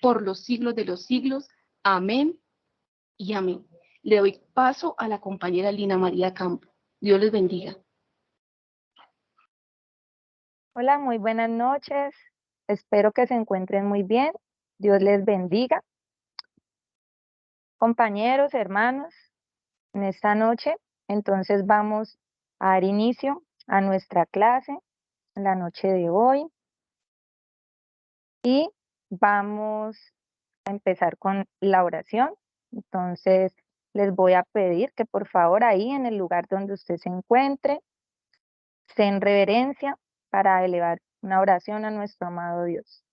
por los siglos de los siglos. Amén y amén. Le doy paso a la compañera Lina María Campo. Dios les bendiga. Hola, muy buenas noches. Espero que se encuentren muy bien. Dios les bendiga. Compañeros, hermanos, en esta noche, entonces vamos a dar inicio a nuestra clase en la noche de hoy y vamos a empezar con la oración. Entonces, les voy a pedir que por favor ahí en el lugar donde usted se encuentre, esté en reverencia para elevar una oración a nuestro amado Dios.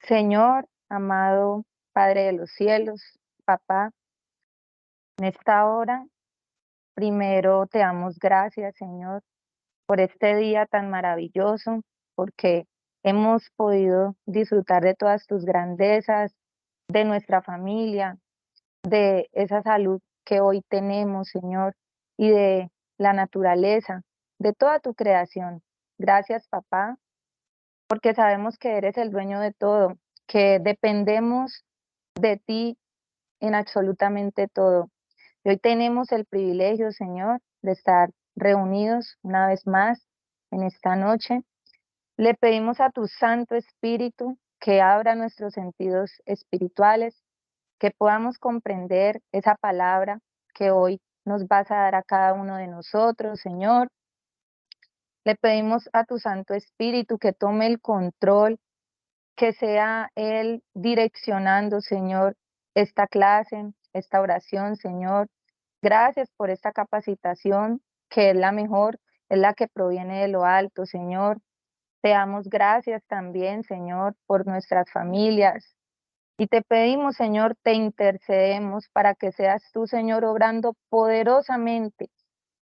Señor, amado Padre de los cielos, Papá, en esta hora, primero te damos gracias, Señor, por este día tan maravilloso, porque hemos podido disfrutar de todas tus grandezas, de nuestra familia, de esa salud que hoy tenemos, Señor, y de la naturaleza, de toda tu creación. Gracias, Papá, porque sabemos que eres el dueño de todo, que dependemos de ti en absolutamente todo. Y hoy tenemos el privilegio, Señor, de estar reunidos una vez más en esta noche. Le pedimos a tu Santo Espíritu que abra nuestros sentidos espirituales, que podamos comprender esa palabra que hoy nos vas a dar a cada uno de nosotros, Señor. Le pedimos a tu Santo Espíritu que tome el control, que sea Él direccionando, Señor, esta clase, esta oración, Señor. Gracias por esta capacitación, que es la mejor, es la que proviene de lo alto, Señor. Te damos gracias también, Señor, por nuestras familias. Y te pedimos, Señor, te intercedemos para que seas tú, Señor, obrando poderosamente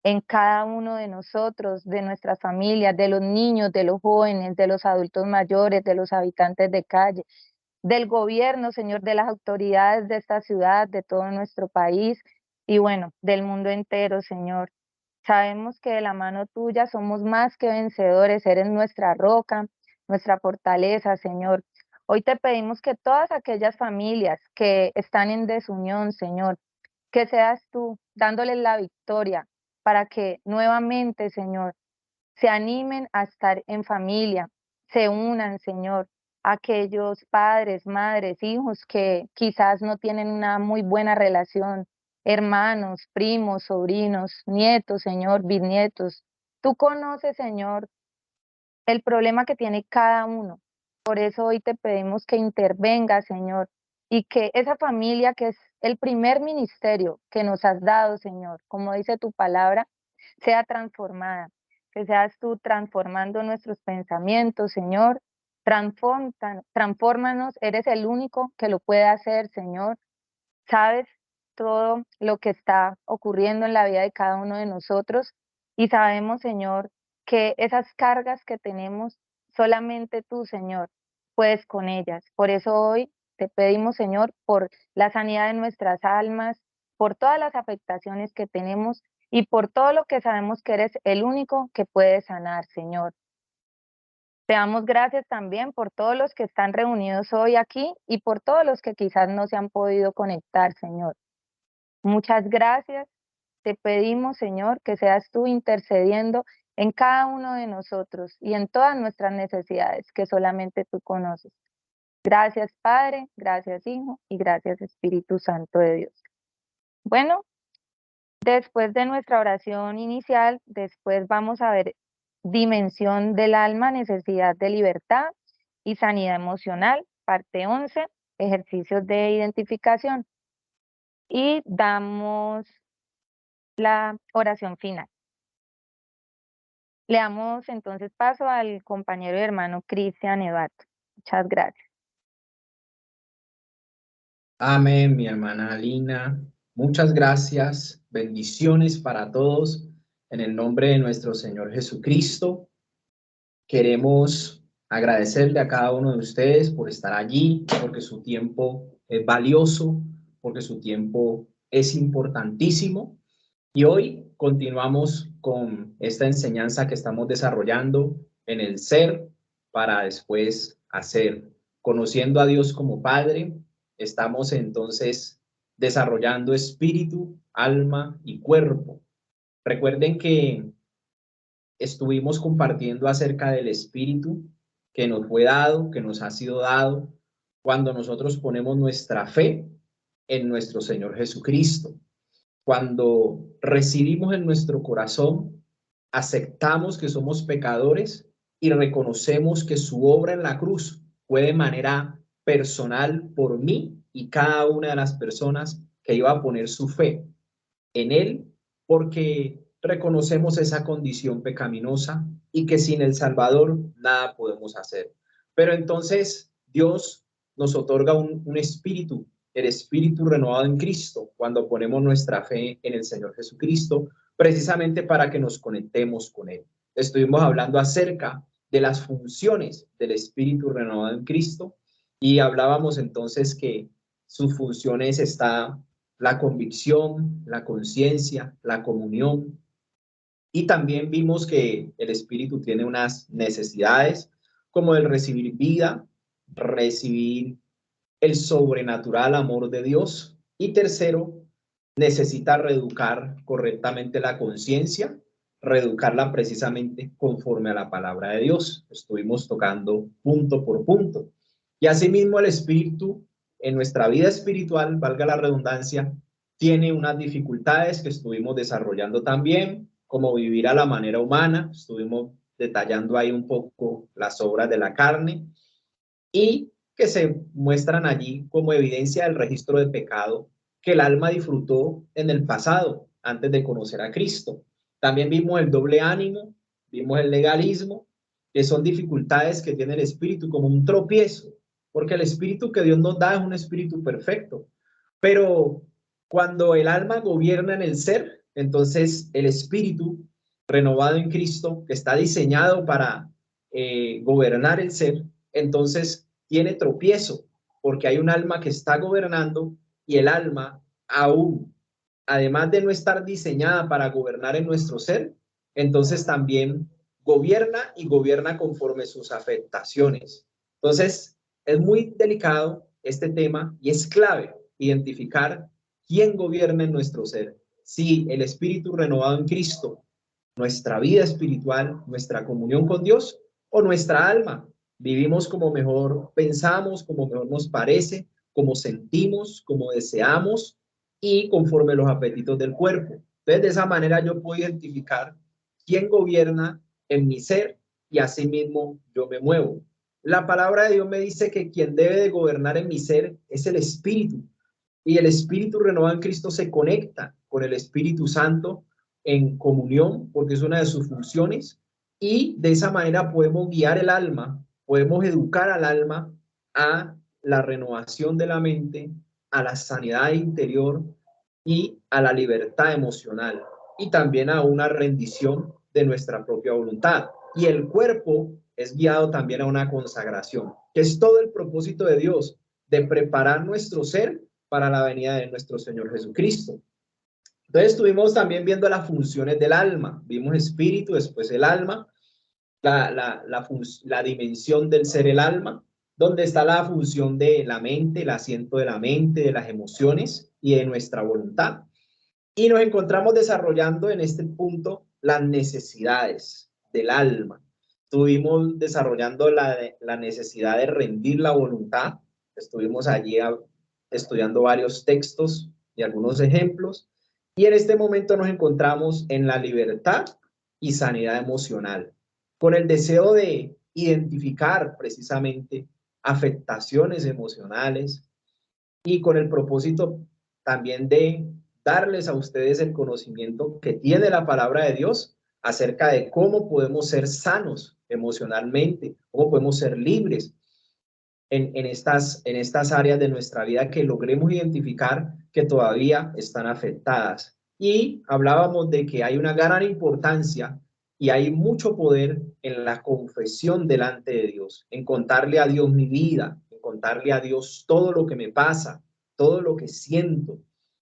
en cada uno de nosotros, de nuestras familias, de los niños, de los jóvenes, de los adultos mayores, de los habitantes de calle, del gobierno, Señor, de las autoridades de esta ciudad, de todo nuestro país y bueno, del mundo entero, Señor. Sabemos que de la mano tuya somos más que vencedores, eres nuestra roca, nuestra fortaleza, Señor. Hoy te pedimos que todas aquellas familias que están en desunión, Señor, que seas tú dándoles la victoria para que nuevamente, Señor, se animen a estar en familia, se unan, Señor, aquellos padres, madres, hijos que quizás no tienen una muy buena relación, hermanos, primos, sobrinos, nietos, Señor, bisnietos. Tú conoces, Señor, el problema que tiene cada uno. Por eso hoy te pedimos que intervenga, Señor, y que esa familia que es el primer ministerio que nos has dado, Señor, como dice tu palabra, sea transformada, que seas tú transformando nuestros pensamientos, Señor. Transfórmanos, eres el único que lo puede hacer, Señor. Sabes todo lo que está ocurriendo en la vida de cada uno de nosotros y sabemos, Señor, que esas cargas que tenemos, solamente tú, Señor, puedes con ellas. Por eso hoy te pedimos, Señor, por la sanidad de nuestras almas, por todas las afectaciones que tenemos y por todo lo que sabemos que eres el único que puede sanar, Señor. Te damos gracias también por todos los que están reunidos hoy aquí y por todos los que quizás no se han podido conectar, Señor. Muchas gracias. Te pedimos, Señor, que seas tú intercediendo en cada uno de nosotros y en todas nuestras necesidades que solamente tú conoces. Gracias, Padre, gracias, Hijo, y gracias, Espíritu Santo de Dios. Bueno, después de nuestra oración inicial, después vamos a ver dimensión del alma, necesidad de libertad y sanidad emocional, parte 11, ejercicios de identificación. Y damos la oración final. Le damos entonces paso al compañero y hermano Cristian Eduardo. Muchas gracias. Amén, mi hermana Lina. Muchas gracias. Bendiciones para todos. En el nombre de nuestro Señor Jesucristo, queremos agradecerle a cada uno de ustedes por estar allí, porque su tiempo es valioso, porque su tiempo es importantísimo. Y hoy continuamos con esta enseñanza que estamos desarrollando en el ser para después hacer. conociendo a Dios como Padre, estamos entonces desarrollando espíritu, alma y cuerpo. Recuerden que estuvimos compartiendo acerca del espíritu que nos fue dado, que nos ha sido dado, cuando nosotros ponemos nuestra fe en nuestro Señor Jesucristo. Cuando recibimos en nuestro corazón, aceptamos que somos pecadores y reconocemos que su obra en la cruz fue de manera personal por mí y cada una de las personas que iba a poner su fe en Él, porque reconocemos esa condición pecaminosa y que sin el Salvador nada podemos hacer. Pero entonces Dios nos otorga un espíritu, el espíritu renovado en Cristo, cuando ponemos nuestra fe en el Señor Jesucristo, precisamente para que nos conectemos con Él. Estuvimos hablando acerca de las funciones del espíritu renovado en Cristo y hablábamos entonces que sus funciones está la convicción, la conciencia, la comunión. Y también vimos que el espíritu tiene unas necesidades como el recibir vida, recibir el sobrenatural amor de Dios. Y tercero, necesita reeducar correctamente la conciencia, reeducarla precisamente conforme a la palabra de Dios. Estuvimos tocando punto por punto. Y asimismo el espíritu en nuestra vida espiritual, valga la redundancia, tiene unas dificultades que estuvimos desarrollando también, como vivir a la manera humana. Estuvimos detallando ahí un poco las obras de la carne y que se muestran allí como evidencia del registro de pecado que el alma disfrutó en el pasado, antes de conocer a Cristo. También vimos el doble ánimo, vimos el legalismo, que son dificultades que tiene el espíritu como un tropiezo, porque el espíritu que Dios nos da es un espíritu perfecto, pero cuando el alma gobierna en el ser, entonces el espíritu renovado en Cristo, que está diseñado para gobernar el ser, entonces tiene tropiezo, porque hay un alma que está gobernando y el alma aún, además de no estar diseñada para gobernar en nuestro ser, entonces también gobierna y gobierna conforme sus afectaciones. Entonces, es muy delicado este tema y es clave identificar quién gobierna en nuestro ser. Si el espíritu renovado en Cristo, nuestra vida espiritual, nuestra comunión con Dios o nuestra alma. Vivimos como mejor pensamos, como mejor nos parece, como sentimos, como deseamos y conforme los apetitos del cuerpo. Entonces, de esa manera yo puedo identificar quién gobierna en mi ser y asimismo yo me muevo. La palabra de Dios me dice que quien debe de gobernar en mi ser es el Espíritu. Y el Espíritu renovado en Cristo se conecta con el Espíritu Santo en comunión, porque es una de sus funciones, y de esa manera podemos guiar el alma, podemos educar al alma a la renovación de la mente, a la sanidad interior y a la libertad emocional, y también a una rendición de nuestra propia voluntad. Y el cuerpo es guiado también a una consagración, que es todo el propósito de Dios, de preparar nuestro ser para la venida de nuestro Señor Jesucristo. Entonces estuvimos también viendo las funciones del alma. Vimos espíritu, después el alma, la dimensión del ser el alma, donde está la función de la mente, el asiento de la mente, de las emociones y de nuestra voluntad. Y nos encontramos desarrollando en este punto las necesidades del alma. Estuvimos desarrollando la necesidad de rendir la voluntad. Estuvimos allí estudiando varios textos y algunos ejemplos. Y en este momento nos encontramos en la libertad y sanidad emocional, con el deseo de identificar precisamente afectaciones emocionales y con el propósito también de darles a ustedes el conocimiento que tiene la palabra de Dios acerca de cómo podemos ser sanos emocionalmente, cómo podemos ser libres en estas áreas de nuestra vida que logremos identificar que todavía están afectadas. Y hablábamos de que hay una gran importancia y hay mucho poder en la confesión delante de Dios, en contarle a Dios mi vida, en contarle a Dios todo lo que me pasa, todo lo que siento,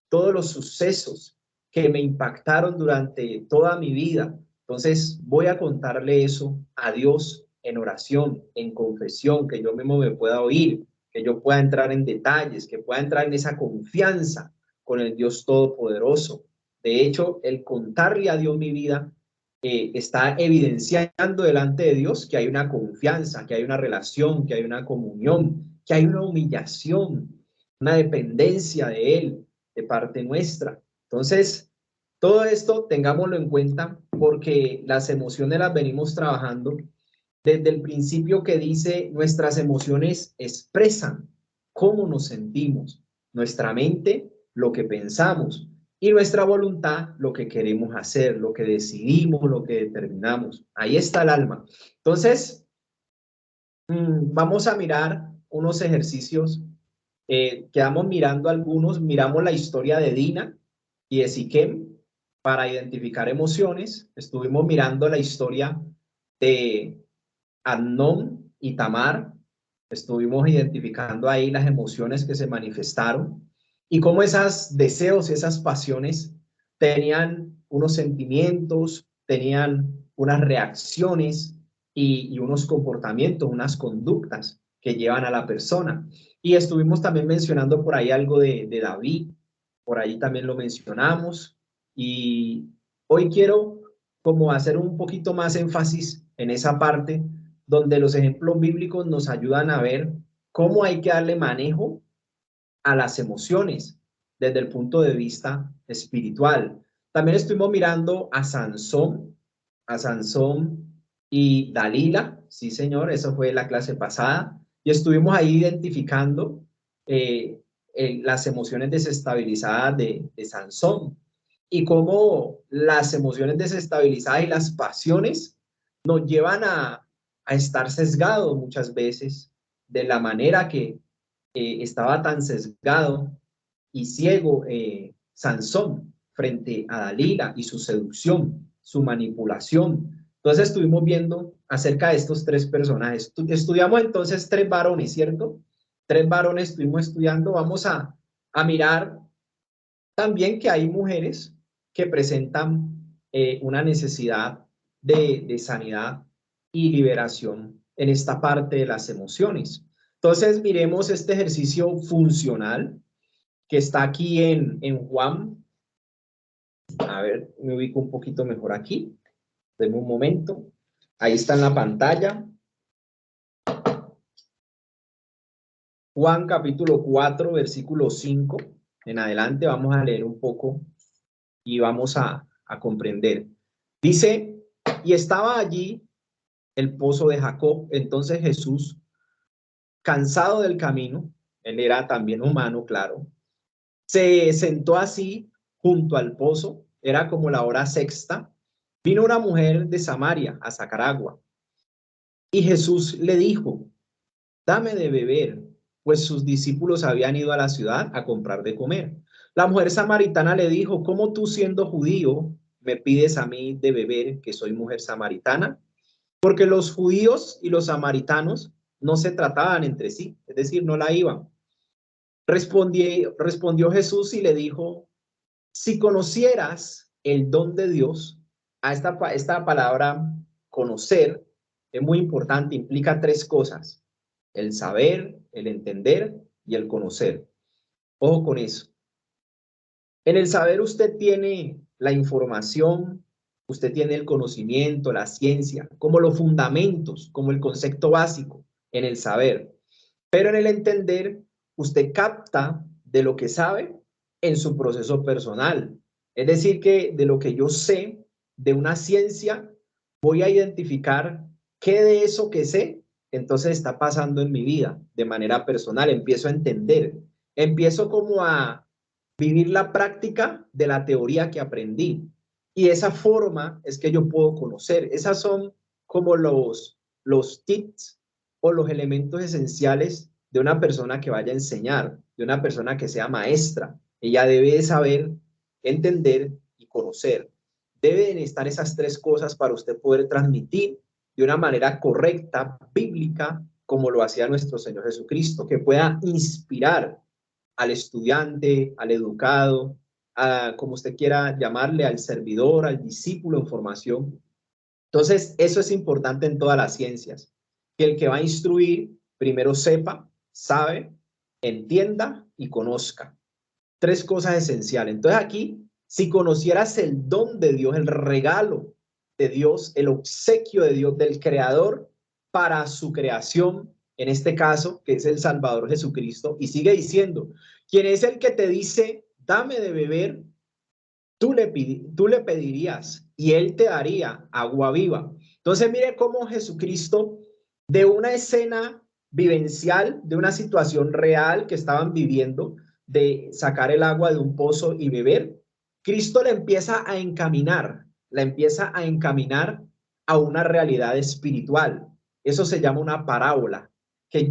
todos los sucesos que me impactaron durante toda mi vida. Entonces voy a contarle eso a Dios en oración, en confesión, que yo mismo me pueda oír, que yo pueda entrar en detalles, que pueda entrar en esa confianza con el Dios Todopoderoso. De hecho, el contarle a Dios mi vida está evidenciando delante de Dios que hay una confianza, que hay una relación, que hay una comunión, que hay una humillación, una dependencia de Él, de parte nuestra. Entonces, todo esto tengámoslo en cuenta porque las emociones las venimos trabajando desde el principio que dice nuestras emociones expresan cómo nos sentimos, nuestra mente lo que pensamos y nuestra voluntad lo que queremos hacer, lo que decidimos, lo que determinamos. Ahí está el alma. Entonces, vamos a mirar unos ejercicios. Quedamos mirando algunos, miramos la historia de Dina y de Siquem para identificar emociones. Estuvimos mirando la historia de Amnón y Tamar. Estuvimos identificando ahí las emociones que se manifestaron y cómo esos deseos, esas pasiones tenían unos sentimientos, tenían unas reacciones y unos comportamientos, unas conductas que llevan a la persona. Y estuvimos también mencionando por ahí algo de David, por ahí también lo mencionamos. Y hoy quiero como hacer un poquito más énfasis en esa parte donde los ejemplos bíblicos nos ayudan a ver cómo hay que darle manejo a las emociones desde el punto de vista espiritual. También estuvimos mirando a Sansón y Dalila, sí señor, eso fue la clase pasada, y estuvimos ahí identificando las emociones desestabilizadas de Sansón y cómo las emociones desestabilizadas y las pasiones nos llevan a estar sesgados muchas veces de la manera que estaba tan sesgado y ciego Sansón frente a Dalila y su seducción, su manipulación. Entonces estuvimos viendo acerca de estos tres personajes. Estudiamos entonces tres varones, ¿cierto? Tres varones estuvimos estudiando. Vamos a mirar también que hay mujeres que presentan una necesidad de sanidad y liberación en esta parte de las emociones. Entonces, miremos este ejercicio funcional que está aquí en Juan. A ver, me ubico un poquito mejor aquí. Denme un momento. Ahí está en la pantalla. Juan capítulo 4, versículo 5. En adelante vamos a leer un poco y vamos a comprender. Dice, y estaba allí el pozo de Jacob. Entonces Jesús, cansado del camino, él era también humano, claro, se sentó así junto al pozo, era como la hora sexta. Vino una mujer de Samaria a sacar agua. Y Jesús le dijo, dame de beber, pues sus discípulos habían ido a la ciudad a comprar de comer. La mujer samaritana le dijo, ¿cómo tú siendo judío me pides a mí de beber, que soy mujer samaritana? Porque los judíos y los samaritanos no se trataban entre sí, es decir, no la iban. Respondió Jesús y le dijo, si conocieras el don de Dios, esta palabra conocer es muy importante, implica tres cosas: el saber, el entender y el conocer. Ojo con eso. En el saber usted tiene la información, usted tiene el conocimiento, la ciencia, como los fundamentos, como el concepto básico en el saber. Pero en el entender, usted capta de lo que sabe en su proceso personal. Es decir, que de lo que yo sé de una ciencia, voy a identificar qué de eso que sé, entonces está pasando en mi vida de manera personal. Empiezo a entender, empiezo como a vivir la práctica de la teoría que aprendí. Y de esa forma es que yo puedo conocer. Esas son como los tips o los elementos esenciales de una persona que vaya a enseñar, de una persona que sea maestra. Ella debe saber, entender y conocer. Deben estar esas tres cosas para usted poder transmitir de una manera correcta, bíblica, como lo hacía nuestro Señor Jesucristo, que pueda inspirar al estudiante, al educado, como usted quiera llamarle, al servidor, al discípulo en formación. Entonces, eso es importante en todas las ciencias. que el que va a instruir primero sepa, sabe, entienda y conozca. Tres cosas esenciales. Entonces aquí, si conocieras el don de Dios, el regalo de Dios, el obsequio de Dios, del Creador para su creación, en este caso, que es el Salvador Jesucristo, y sigue diciendo, ¿quién es el que te dice, dame de beber? Tú le pedirías y él te daría agua viva. Entonces mire cómo Jesucristo, de una escena vivencial, de una situación real que estaban viviendo, de sacar el agua de un pozo y beber, Cristo la empieza a encaminar a una realidad espiritual. Eso se llama una parábola, que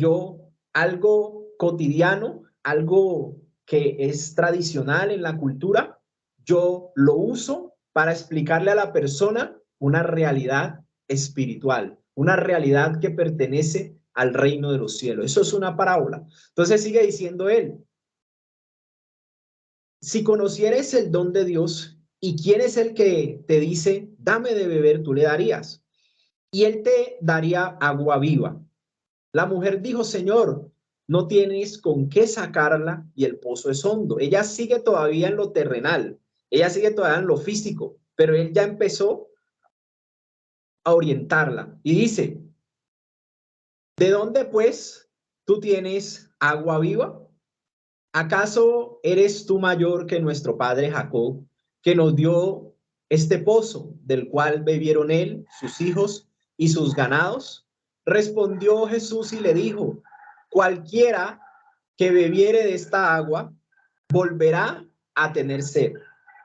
algo cotidiano, algo que es tradicional en la cultura, yo lo uso para explicarle a la persona una realidad espiritual, una realidad que pertenece al reino de los cielos. Eso es una parábola. Entonces sigue diciendo él, si conocieres el don de Dios y quién es el que te dice, dame de beber, tú le darías. Y él te daría agua viva. La mujer dijo, Señor, no tienes con qué sacarla y el pozo es hondo. Ella sigue todavía en lo terrenal, ella sigue todavía en lo físico, pero él ya empezó a orientarla y dice, ¿de dónde pues tú tienes agua viva? ¿Acaso eres tú mayor que nuestro padre Jacob, que nos dio este pozo, del cual bebieron él, sus hijos y sus ganados? Respondió Jesús y le dijo, cualquiera que bebiere de esta agua volverá a tener sed.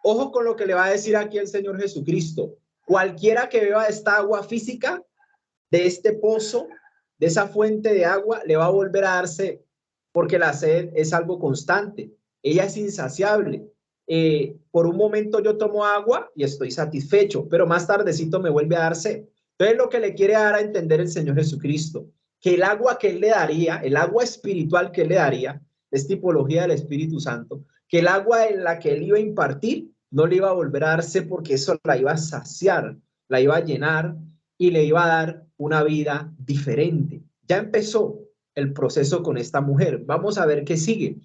Ojo con lo que le va a decir aquí el Señor Jesucristo. Cualquiera que beba de esta agua física, de este pozo, de esa fuente de agua, le va a volver a dar sed, porque la sed es algo constante, ella es insaciable. Por un momento yo tomo agua y estoy satisfecho, pero más tardecito me vuelve a dar sed. Entonces lo que le quiere dar a entender el Señor Jesucristo, que el agua que él le daría, el agua espiritual que él le daría, es tipología del Espíritu Santo, que el agua en la que él iba a impartir no le iba a volver a darse porque eso la iba a saciar, la iba a llenar y le iba a dar una vida diferente. Ya empezó el proceso con esta mujer. Vamos a ver qué sigue.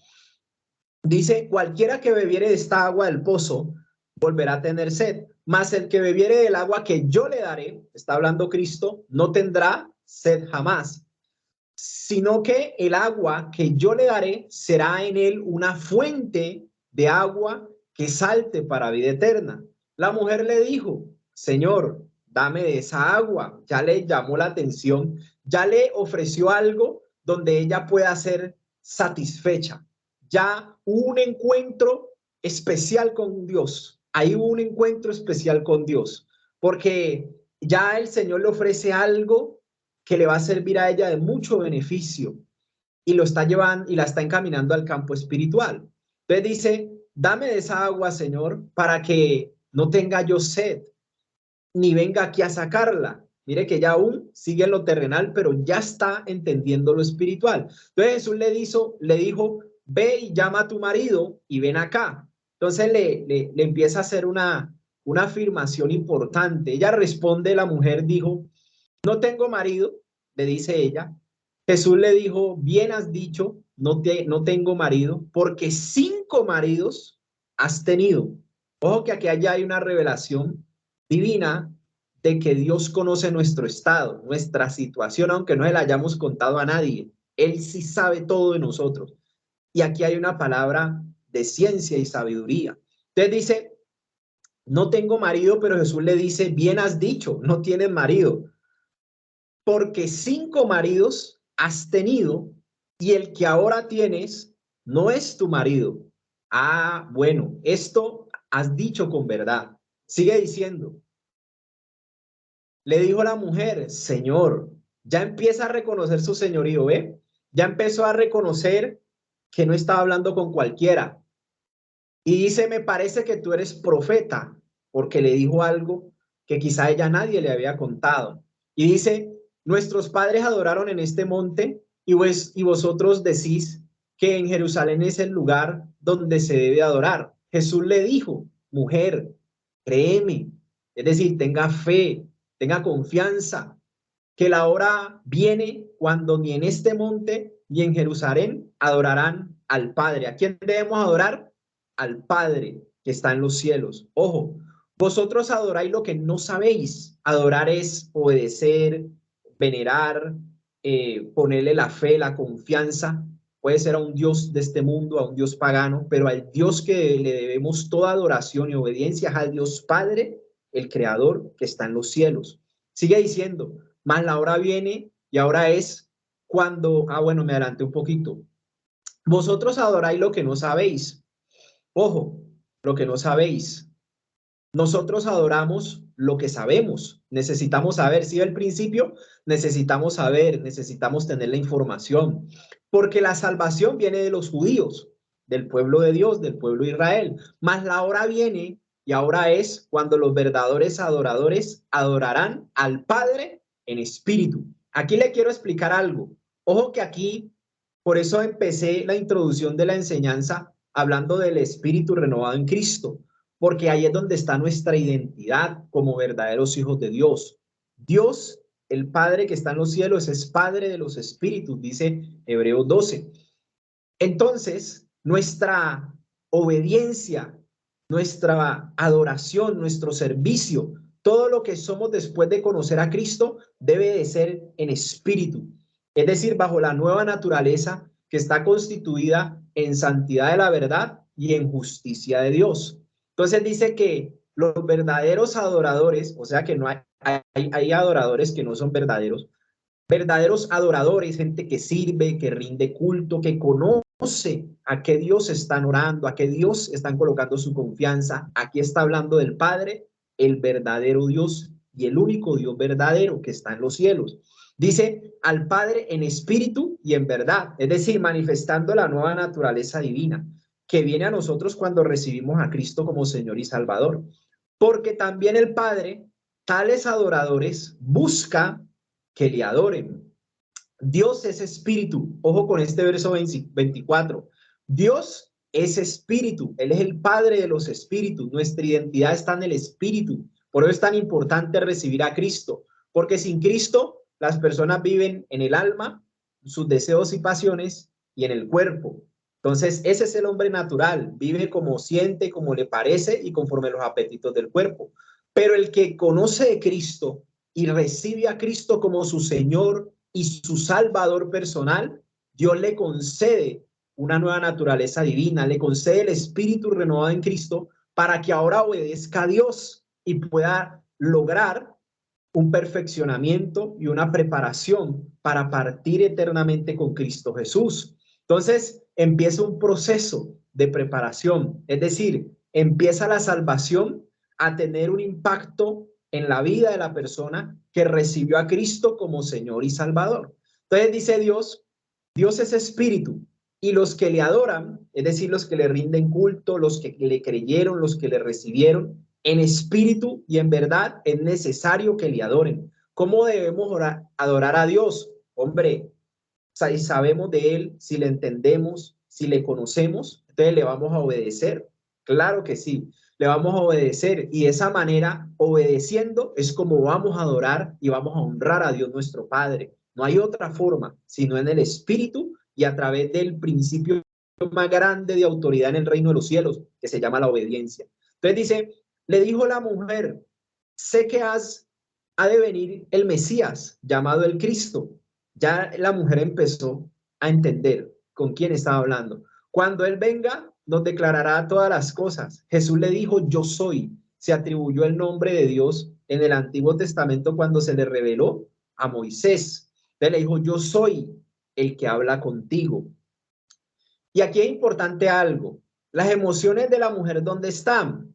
Dice, cualquiera que bebiere de esta agua del pozo volverá a tener sed, mas el que bebiere del agua que yo le daré, está hablando Cristo, no tendrá sed jamás, sino que el agua que yo le daré será en él una fuente de agua que salte para vida eterna. La mujer le dijo, Señor, dame de esa agua. Ya le llamó la atención, ya le ofreció algo donde ella pueda ser satisfecha. Ya hubo un encuentro especial con Dios. Ahí hubo un encuentro especial con Dios, porque ya el Señor le ofrece algo que le va a servir a ella de mucho beneficio y lo está llevando y la está encaminando al campo espiritual. Entonces dice, dame de esa agua, Señor, para que no tenga yo sed, ni venga aquí a sacarla. Mire que ya aún sigue en lo terrenal, pero ya está entendiendo lo espiritual. Entonces Jesús le dijo, ve y llama a tu marido y ven acá. Entonces le empieza a hacer una afirmación importante. Ella responde, la mujer dijo, no tengo marido, le dice ella. Jesús le dijo, bien has dicho, no tengo marido, porque 5 maridos has tenido. Ojo que aquí ya hay una revelación divina de que Dios conoce nuestro estado, nuestra situación, aunque no se la hayamos contado a nadie. Él sí sabe todo de nosotros. Y aquí hay una palabra de ciencia y sabiduría. Entonces dice, no tengo marido, pero Jesús le dice, bien has dicho, no tienes marido, porque 5 maridos has tenido y el que ahora tienes no es tu marido. Ah, bueno, esto has dicho con verdad. Sigue diciendo. Le dijo la mujer, Señor, ya empieza a reconocer su señorío, ¿ve? Ya empezó a reconocer que no estaba hablando con cualquiera. Y dice, me parece que tú eres profeta, porque le dijo algo que quizá ella nadie le había contado. Y dice, nuestros padres adoraron en este monte y vosotros decís que en Jerusalén es el lugar donde se debe adorar. Jesús le dijo, mujer, créeme, es decir, tenga fe, tenga confianza. que la hora viene cuando ni en este monte ni en Jerusalén adorarán al Padre. ¿A quién debemos adorar? Al Padre que está en los cielos. Ojo, vosotros adoráis lo que no sabéis. Adorar es obedecer, venerar, ponerle la fe, la confianza. Puede ser a un Dios de este mundo, a un Dios pagano, pero al Dios que le debemos toda adoración y obediencia es al Dios Padre, el Creador que está en los cielos. Sigue diciendo, más la hora viene y ahora es cuando, bueno, me adelanté un poquito. Vosotros adoráis lo que no sabéis. Ojo, lo que no sabéis. Nosotros adoramos lo que sabemos. Necesitamos saber, si el principio, necesitamos saber, necesitamos tener la información, porque la salvación viene de los judíos, del pueblo de Dios, del pueblo de Israel. Mas la hora viene y ahora es cuando los verdaderos adoradores adorarán al Padre en espíritu. Aquí le quiero explicar algo. Ojo que aquí, por eso empecé la introducción de la enseñanza hablando del espíritu renovado en Cristo, porque ahí es donde está nuestra identidad como verdaderos hijos de Dios. Dios, el Padre que está en los cielos, es Padre de los espíritus, dice Hebreos 12. Entonces, nuestra obediencia, nuestra adoración, nuestro servicio, todo lo que somos después de conocer a Cristo debe de ser en espíritu, es decir, bajo la nueva naturaleza que está constituida en santidad de la verdad y en justicia de Dios. Entonces dice que los verdaderos adoradores, o sea que no hay adoradores que no son verdaderos, verdaderos adoradores, gente que sirve, que rinde culto, que conoce a qué Dios están orando, a qué Dios están colocando su confianza. Aquí está hablando del Padre, el verdadero Dios y el único Dios verdadero que está en los cielos. Dice al Padre en espíritu y en verdad, es decir, manifestando la nueva naturaleza divina que viene a nosotros cuando recibimos a Cristo como Señor y Salvador. Porque también el Padre, tales adoradores, busca que le adoren. Dios es espíritu. Ojo con este verso 24. Dios es espíritu. Él es el Padre de los espíritus. Nuestra identidad está en el espíritu. Por eso es tan importante recibir a Cristo. Porque sin Cristo, las personas viven en el alma, sus deseos y pasiones, y en el cuerpo. Entonces, ese es el hombre natural. Vive como siente, como le parece y conforme los apetitos del cuerpo. Pero el que conoce de Cristo y recibe a Cristo como su Señor y su Salvador personal, Dios le concede una nueva naturaleza divina, le concede el espíritu renovado en Cristo para que ahora obedezca a Dios y pueda lograr un perfeccionamiento y una preparación para partir eternamente con Cristo Jesús. Entonces empieza un proceso de preparación, es decir, empieza la salvación a tener un impacto en la vida de la persona que recibió a Cristo como Señor y Salvador. Entonces dice Dios, Dios es espíritu y los que le adoran, es decir, los que le rinden culto, los que le creyeron, los que le recibieron, en espíritu y en verdad es necesario que le adoren. ¿Cómo debemos adorar a Dios? Hombre, si sabemos de Él, si le entendemos, si le conocemos, entonces le vamos a obedecer. Claro que sí, le vamos a obedecer y de esa manera, obedeciendo, es como vamos a adorar y vamos a honrar a Dios nuestro Padre. No hay otra forma, sino en el espíritu y a través del principio más grande de autoridad en el reino de los cielos, que se llama la obediencia. Entonces dice, le dijo la mujer, sé que ha de venir el Mesías, llamado el Cristo. Ya la mujer empezó a entender con quién estaba hablando. Cuando Él venga, nos declarará todas las cosas. Jesús le dijo, yo soy. Se atribuyó el nombre de Dios en el Antiguo Testamento cuando se le reveló a Moisés. Él le dijo, yo soy el que habla contigo. Y aquí es importante algo. Las emociones de la mujer, ¿dónde están?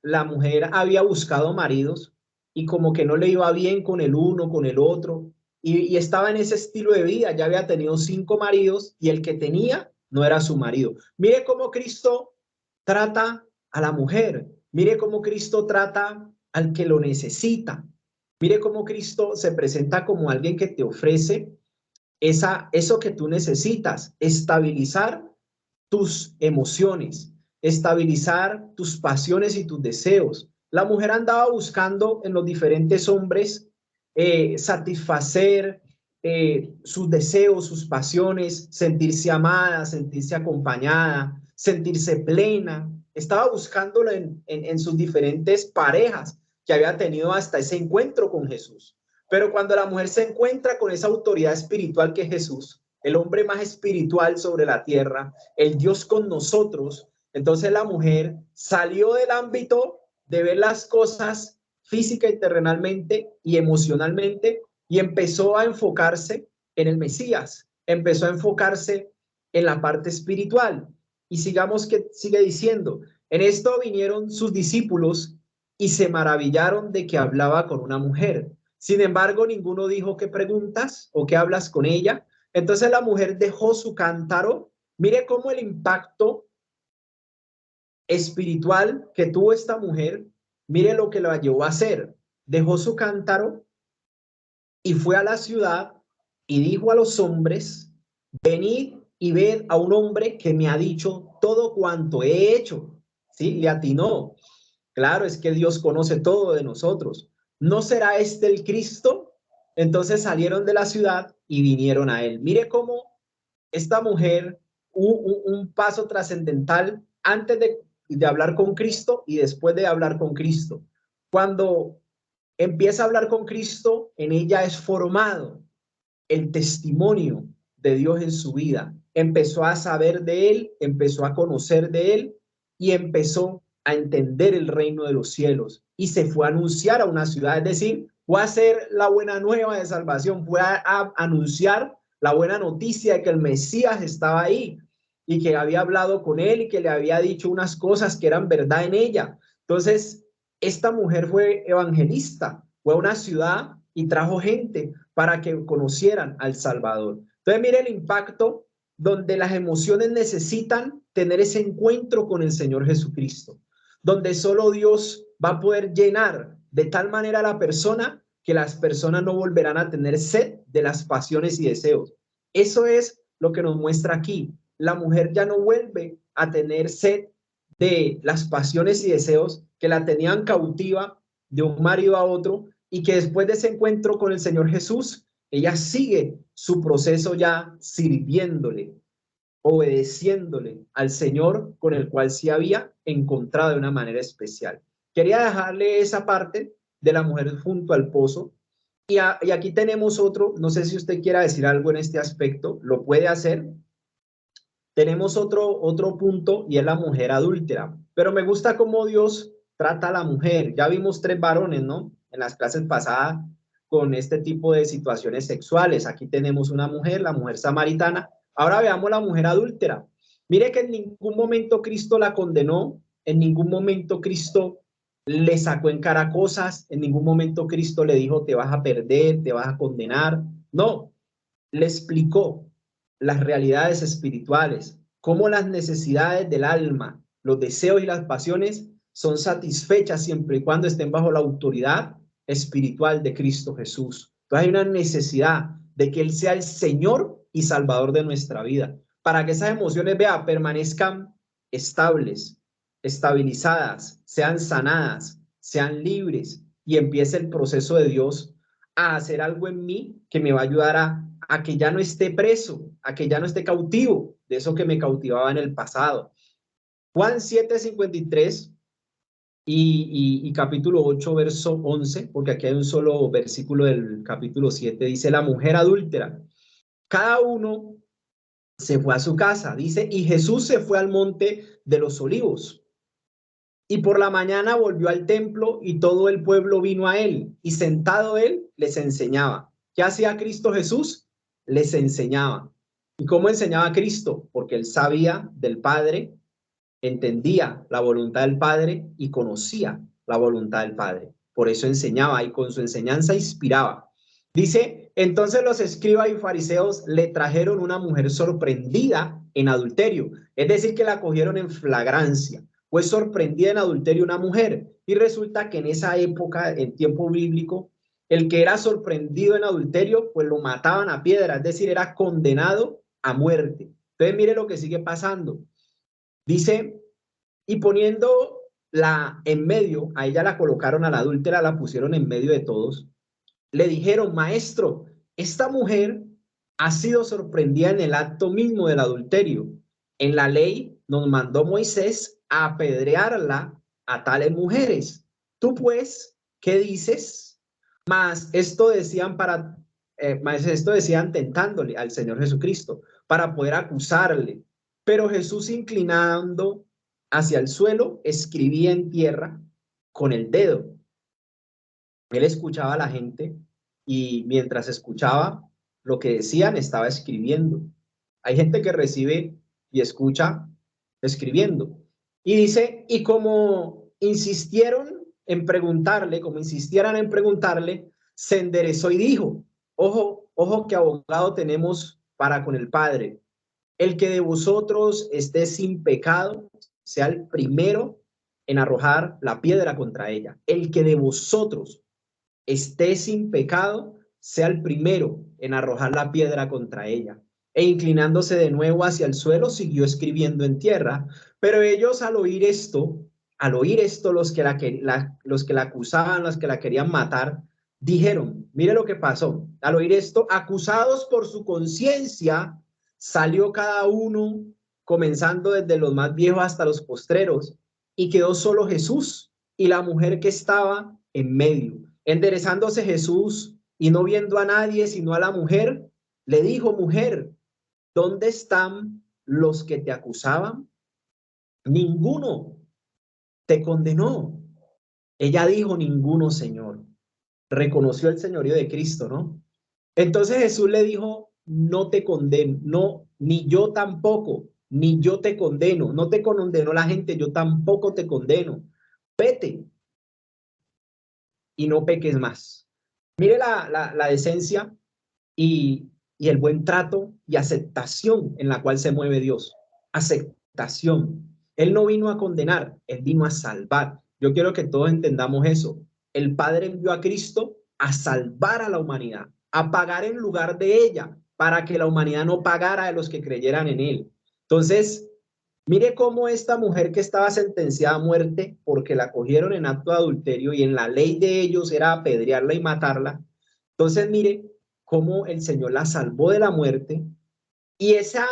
La mujer había buscado maridos y como que no le iba bien con el uno, con el otro. Y estaba en ese estilo de vida. Ya había tenido 5 maridos y el que tenía no era su marido. Mire cómo Cristo trata a la mujer. Mire cómo Cristo trata al que lo necesita. Mire cómo Cristo se presenta como alguien que te ofrece eso que tú necesitas, estabilizar tus emociones, estabilizar tus pasiones y tus deseos. La mujer andaba buscando en los diferentes hombres satisfacer sus deseos, sus pasiones, sentirse amada, sentirse acompañada, sentirse plena. Estaba buscándolo en sus diferentes parejas que había tenido hasta ese encuentro con Jesús. Pero cuando la mujer se encuentra con esa autoridad espiritual que es Jesús, el hombre más espiritual sobre la tierra, el Dios con nosotros, entonces la mujer salió del ámbito de ver las cosas física y terrenalmente y emocionalmente y empezó a enfocarse en el Mesías, empezó a enfocarse en la parte espiritual. Y sigamos que sigue diciendo, en esto vinieron sus discípulos y se maravillaron de que hablaba con una mujer. Sin embargo, ninguno dijo qué preguntas o qué hablas con ella. Entonces la mujer dejó su cántaro. Mire cómo el impacto espiritual que tuvo esta mujer, mire lo que la llevó a hacer. Dejó su cántaro y fue a la ciudad y dijo a los hombres, venid y ved a un hombre que me ha dicho todo cuanto he hecho. ¿Sí? Le atinó. Claro, es que Dios conoce todo de nosotros. ¿No será este el Cristo? Entonces salieron de la ciudad y vinieron a él. Mire cómo esta mujer, un paso trascendental antes de hablar con Cristo y después de hablar con Cristo. Cuando empieza a hablar con Cristo, en ella es formado el testimonio de Dios en su vida. Empezó a saber de él, empezó a conocer de él y empezó a entender el reino de los cielos y se fue a anunciar a una ciudad, es decir, fue a hacer la buena nueva de salvación, fue a anunciar la buena noticia de que el Mesías estaba ahí y que había hablado con él y que le había dicho unas cosas que eran verdad en ella. Entonces, esta mujer fue evangelista, fue a una ciudad y trajo gente para que conocieran al Salvador. Entonces, mire el impacto donde las emociones necesitan tener ese encuentro con el Señor Jesucristo, donde solo Dios va a poder llenar de tal manera a la persona que las personas no volverán a tener sed de las pasiones y deseos. Eso es lo que nos muestra aquí. La mujer ya no vuelve a tener sed de las pasiones y deseos que la tenían cautiva de un marido a otro y que después de ese encuentro con el Señor Jesús, ella sigue su proceso ya sirviéndole, obedeciéndole al Señor con el cual se había encontrado de una manera especial. Quería dejarle esa parte de la mujer junto al pozo. Y aquí tenemos otro, no sé si usted quiera decir algo en este aspecto, lo puede hacer. Tenemos otro punto y es la mujer adúltera. Pero me gusta cómo Dios trata a la mujer. Ya vimos 3 varones, ¿no? En las clases pasadas con este tipo de situaciones sexuales. Aquí tenemos una mujer, la mujer samaritana. Ahora veamos la mujer adúltera. Mire que en ningún momento Cristo la condenó, en ningún momento Cristo le sacó en cara cosas, en ningún momento Cristo le dijo te vas a perder, te vas a condenar. No, le explicó las realidades espirituales, cómo las necesidades del alma, los deseos y las pasiones son satisfechas siempre y cuando estén bajo la autoridad espiritual de Cristo Jesús. Entonces hay una necesidad de que Él sea el Señor y Salvador de nuestra vida, para que esas emociones, vea, permanezcan estables, estabilizadas, sean sanadas, sean libres y empiece el proceso de Dios a hacer algo en mí que me va a ayudar a que ya no esté preso, a que ya no esté cautivo de eso que me cautivaba en el pasado. Juan 7:53 y capítulo 8, verso 11, porque aquí hay un solo versículo del capítulo 7, dice la mujer adúltera. Cada uno se fue a su casa, dice, y Jesús se fue al monte de los olivos. Y por la mañana volvió al templo y todo el pueblo vino a él, y sentado él les enseñaba. ¿Qué hacía Cristo Jesús? Les enseñaba. ¿Y cómo enseñaba Cristo? Porque él sabía del Padre, entendía la voluntad del Padre y conocía la voluntad del Padre. Por eso enseñaba y con su enseñanza inspiraba. Dice, entonces los escribas y fariseos le trajeron una mujer sorprendida en adulterio, es decir, que la cogieron en flagrancia. Fue sorprendida en adulterio una mujer y resulta que en esa época, en tiempo bíblico, el que era sorprendido en adulterio, pues lo mataban a piedra, es decir, era condenado a muerte. Entonces mire lo que sigue pasando. Dice, y poniéndola en medio, a ella la colocaron a la adúltera, la pusieron en medio de todos. le dijeron: maestro, esta mujer ha sido sorprendida en el acto mismo del adulterio. En la ley nos mandó Moisés a apedrearla a tales mujeres. Tú pues, ¿qué dices? Mas esto decían tentándole al Señor Jesucristo para poder acusarle. Pero Jesús, inclinando hacia el suelo, escribía en tierra con el dedo. Él escuchaba a la gente y mientras escuchaba lo que decían, estaba escribiendo. Hay gente que recibe y escucha escribiendo. Y dice, y como insistieran en preguntarle, se enderezó y dijo: ojo, ojo, que abogado tenemos para con el Padre. El que de vosotros esté sin pecado, sea el primero en arrojar la piedra contra ella. El que de vosotros esté sin pecado, sea el primero en arrojar la piedra contra ella. E inclinándose de nuevo hacia el suelo, siguió escribiendo en tierra. Pero ellos, al oír esto, los que la acusaban, los que la querían matar, dijeron: mire lo que pasó. Al oír esto, acusados por su conciencia, salió cada uno, comenzando desde los más viejos hasta los postreros, y quedó solo Jesús y la mujer que estaba en medio. Enderezándose Jesús y no viendo a nadie sino a la mujer, le dijo: mujer, ¿dónde están los que te acusaban? Ninguno te condenó. Ella dijo: ninguno, Señor. Reconoció el señorío de Cristo, ¿no? Entonces Jesús le dijo: no te condeno, no, ni yo tampoco, ni yo te condeno. No te condenó la gente, yo tampoco te condeno. Vete y no peques más. Mire la decencia y el buen trato y aceptación en la cual se mueve Dios. Aceptación. Él no vino a condenar, Él vino a salvar. Yo quiero que todos entendamos eso. El Padre envió a Cristo a salvar a la humanidad, a pagar en lugar de ella, para que la humanidad no pagara a los que creyeran en Él. Entonces, mire cómo esta mujer que estaba sentenciada a muerte porque la cogieron en acto de adulterio y en la ley de ellos era apedrearla y matarla. Entonces, mire cómo el Señor la salvó de la muerte. Y esta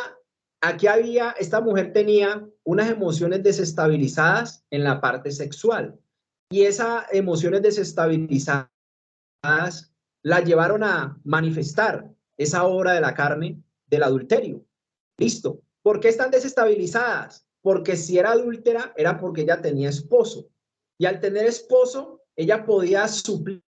mujer tenía unas emociones desestabilizadas en la parte sexual. Y esas emociones desestabilizadas la llevaron a manifestar esa obra de la carne del adulterio. Listo. ¿Por qué están desestabilizadas? Porque si era adúltera, era porque ella tenía esposo. Y al tener esposo, ella podía suplir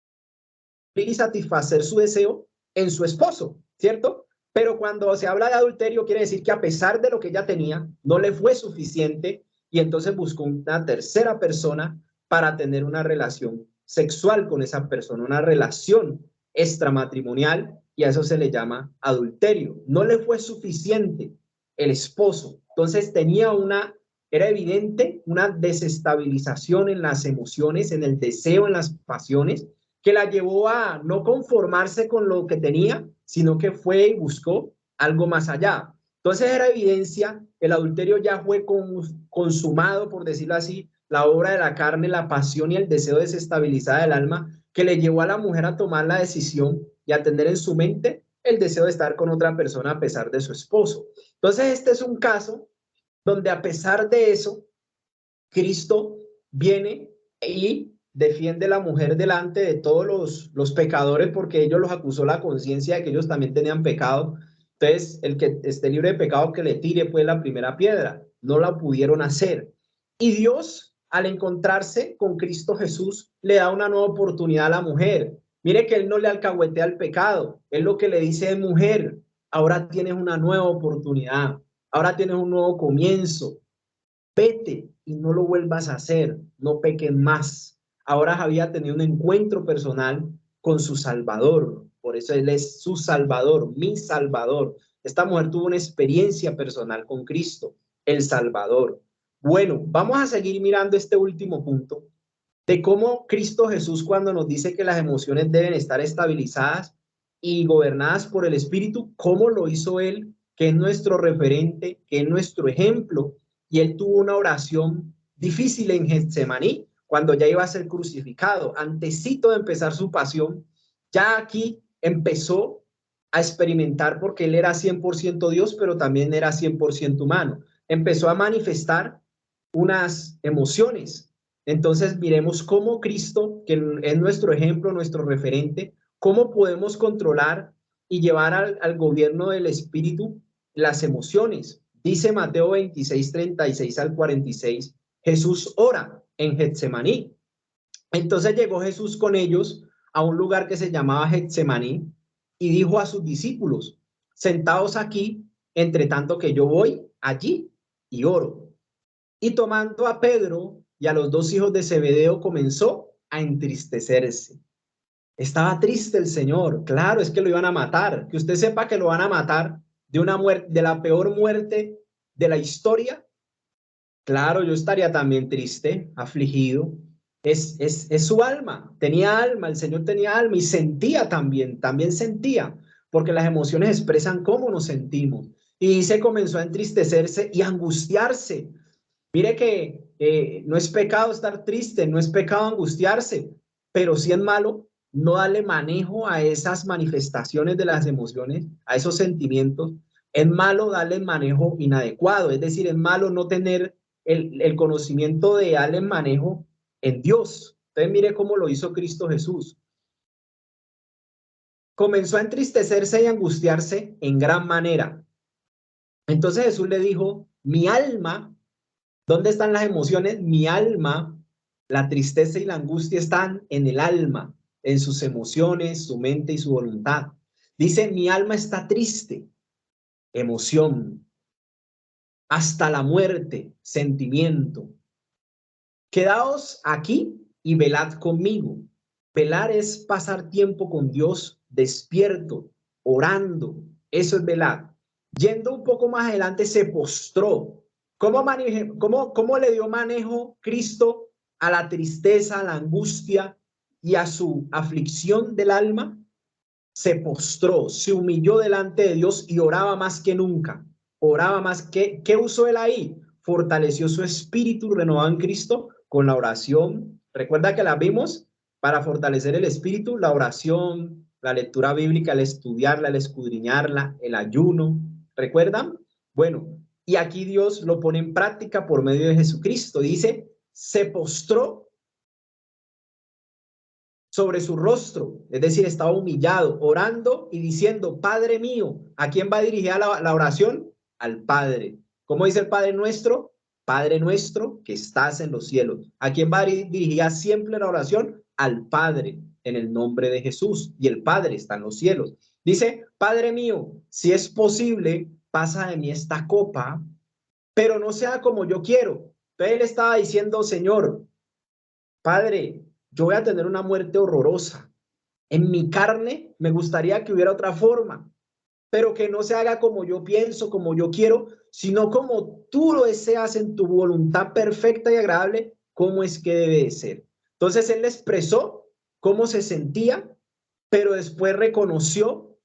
y satisfacer su deseo en su esposo, ¿cierto? Pero cuando se habla de adulterio, quiere decir que a pesar de lo que ella tenía, no le fue suficiente y entonces buscó una tercera persona para tener una relación sexual con esa persona, una relación extramatrimonial, y a eso se le llama adulterio. No le fue suficiente el esposo, entonces era evidente una desestabilización en las emociones, en el deseo, en las pasiones, que la llevó a no conformarse con lo que tenía, sino que fue y buscó algo más allá. Entonces era evidencia, el adulterio ya fue consumado, por decirlo así, la obra de la carne, la pasión y el deseo desestabilizada del alma, que le llevó a la mujer a tomar la decisión y a tener en su mente el deseo de estar con otra persona a pesar de su esposo. Entonces este es un caso donde a pesar de eso, Cristo viene y defiende a la mujer delante de todos los pecadores, porque ellos los acusó la conciencia de que ellos también tenían pecado. Entonces, el que esté libre de pecado, que le tire pues la primera piedra. No la pudieron hacer. Y Dios, al encontrarse con Cristo Jesús, le da una nueva oportunidad a la mujer. Mire que Él no le alcahuetea el pecado. Él lo que le dice es: mujer, ahora tienes una nueva oportunidad. Ahora tienes un nuevo comienzo. Vete y no lo vuelvas a hacer, no peques más. Ahora había tenido un encuentro personal con su Salvador, por eso Él es su Salvador, mi Salvador. Esta mujer tuvo una experiencia personal con Cristo, el Salvador. Bueno, vamos a seguir mirando este último punto de cómo Cristo Jesús, cuando nos dice que las emociones deben estar estabilizadas y gobernadas por el Espíritu, cómo lo hizo Él, que es nuestro referente, que es nuestro ejemplo. Y Él tuvo una oración difícil en Getsemaní, cuando ya iba a ser crucificado, antesito de empezar su pasión. Ya aquí empezó a experimentar porque él era 100% Dios, pero también era 100% humano. Empezó a manifestar unas emociones. Entonces miremos cómo Cristo, que es nuestro ejemplo, nuestro referente, cómo podemos controlar y llevar al gobierno del Espíritu las emociones. Dice Mateo 26, 36 al 46, Jesús ora en Getsemaní. Entonces llegó Jesús con ellos a un lugar que se llamaba Getsemaní y dijo a sus discípulos, sentaos aquí, entre tanto que yo voy allí y oro. Y tomando a Pedro y a los dos hijos de Zebedeo comenzó a entristecerse. Estaba triste el Señor, claro, es que lo iban a matar. Que usted sepa que lo van a matar de una muerte, de la peor muerte de la historia. Claro, yo estaría también triste, afligido. Es su alma, tenía alma, el Señor tenía alma y sentía también sentía, porque las emociones expresan cómo nos sentimos. Y se comenzó a entristecerse y a angustiarse. Mire que no es pecado estar triste, no es pecado angustiarse, pero sí es malo no darle manejo a esas manifestaciones de las emociones, a esos sentimientos. Es malo darle manejo inadecuado, es decir, es malo no tener el conocimiento de darle manejo en Dios. Entonces mire cómo lo hizo Cristo Jesús. Comenzó a entristecerse y angustiarse en gran manera. Entonces Jesús le dijo, mi alma, ¿dónde están las emociones? Mi alma, la tristeza y la angustia están en el alma, en sus emociones, su mente y su voluntad. Dice, mi alma está triste, emoción, hasta la muerte, sentimiento. Quedaos aquí y velad conmigo. Velar es pasar tiempo con Dios despierto, orando. Eso es velar. Yendo un poco más adelante, se postró. ¿Cómo le dio manejo Cristo a la tristeza, a la angustia y a su aflicción del alma? Se postró, se humilló delante de Dios y oraba más que nunca. Oraba más que, ¿qué usó él ahí? Fortaleció su espíritu renovado en Cristo con la oración. Recuerda que la vimos para fortalecer el espíritu, la oración, la lectura bíblica, el estudiarla, el escudriñarla, el ayuno. ¿Recuerdan? Bueno, y aquí Dios lo pone en práctica por medio de Jesucristo. Dice, se postró sobre su rostro, es decir, estaba humillado, orando y diciendo, Padre mío, ¿a quién va dirigida la oración? Al Padre. ¿Cómo dice el Padre nuestro? Padre nuestro que estás en los cielos. ¿A quién va dirigida siempre la oración? Al Padre, en el nombre de Jesús. Y el Padre está en los cielos. Dice, Padre mío, si es posible, pasa de mí esta copa, pero no sea como yo quiero. Entonces él estaba diciendo, Señor, Padre, yo voy a tener una muerte horrorosa. En mi carne me gustaría que hubiera otra forma, pero que no se haga como yo pienso, como yo quiero, sino como tú lo deseas en tu voluntad perfecta y agradable, cómo es que debe de ser. Entonces él expresó cómo se sentía, pero después reconoció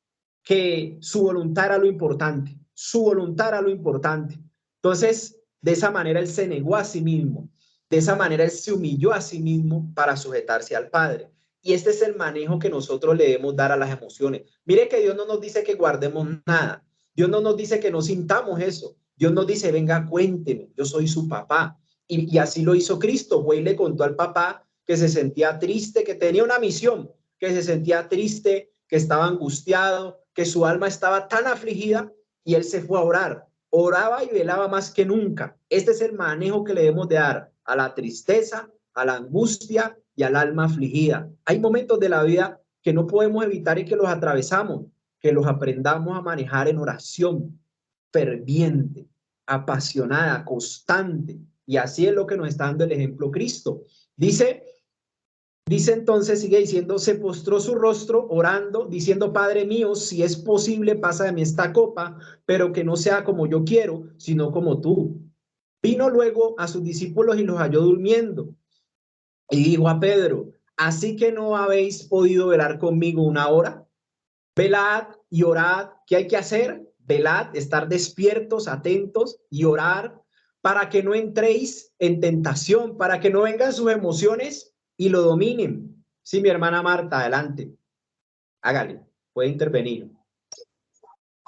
que su voluntad era lo importante, su voluntad era lo importante. Entonces, de esa manera él se negó a sí mismo, de esa manera él se humilló a sí mismo para sujetarse al Padre. Y este es el manejo que nosotros le debemos dar a las emociones. Mire que Dios no nos dice que guardemos nada. Dios no nos dice que no sintamos eso. Dios nos dice, venga, cuénteme, yo soy su papá. Y así lo hizo Cristo. Fue y le contó al papá que se sentía triste, que tenía una misión, que se sentía triste, que estaba angustiado, que su alma estaba tan afligida y él se fue a orar. Oraba y velaba más que nunca. Este es el manejo que le debemos de dar a la tristeza, a la angustia y al alma afligida. Hay momentos de la vida que no podemos evitar y que los atravesamos, que los aprendamos a manejar en oración ferviente, apasionada, constante. Y así es lo que nos está dando el ejemplo Cristo. Dice entonces, sigue diciendo, se postró su rostro orando, diciendo, Padre mío, si es posible, pasa de mí esta copa, pero que no sea como yo quiero, sino como tú. Vino luego a sus discípulos y los halló durmiendo. Y dijo a Pedro, ¿así que no habéis podido velar conmigo una hora? Velad y orad. ¿Qué hay que hacer? Velad, estar despiertos, atentos y orar para que no entréis en tentación, para que no vengan sus emociones y lo dominen. Sí, mi hermana Marta, adelante. Hágale, puede intervenir.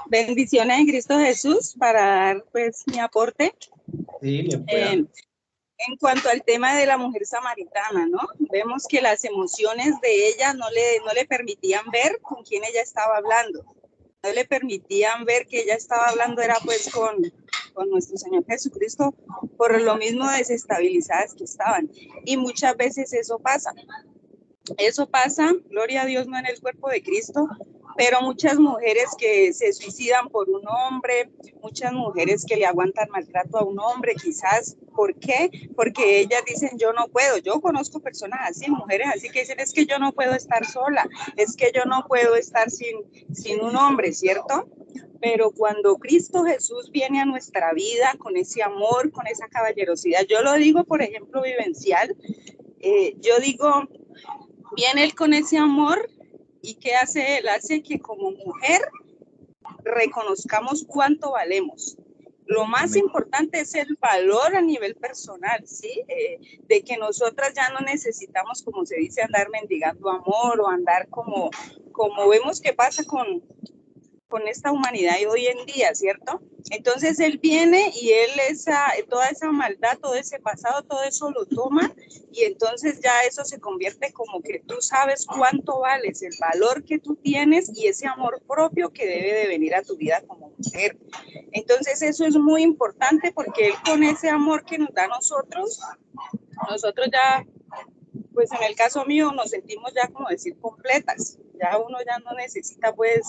Bendiciones en Cristo Jesús para dar pues mi aporte. Sí, bien pueda. En cuanto al tema de la mujer samaritana, ¿no? Vemos que las emociones de ella no le permitían ver con quién ella estaba hablando. No le permitían ver que ella estaba hablando era pues con nuestro Señor Jesucristo, por lo mismo desestabilizadas que estaban. Y muchas veces eso pasa. Eso pasa, gloria a Dios, no en el cuerpo de Cristo, pero muchas mujeres que se suicidan por un hombre, muchas mujeres que le aguantan maltrato a un hombre, quizás. ¿Por qué? Porque ellas dicen, yo no puedo. Yo conozco personas así, mujeres así que dicen, es que yo no puedo estar sola, es que yo no puedo estar sin un hombre, ¿cierto? Pero cuando Cristo Jesús viene a nuestra vida con ese amor, con esa caballerosidad, yo lo digo, por ejemplo, vivencial, yo digo, viene Él con ese amor. ¿Y qué hace Él? Hace que como mujer reconozcamos cuánto valemos. Lo más importante es el valor a nivel personal, ¿sí? De que nosotras ya no necesitamos, como se dice, andar mendigando amor o andar como vemos que pasa con esta humanidad de hoy en día, ¿cierto? Entonces Él viene y Él toda esa maldad, todo ese pasado, todo eso lo toma y entonces ya eso se convierte como que tú sabes cuánto vales, el valor que tú tienes y ese amor propio que debe de venir a tu vida como mujer. Entonces eso es muy importante porque Él con ese amor que nos da a nosotros ya, pues en el caso mío nos sentimos ya como decir completas, ya uno ya no necesita pues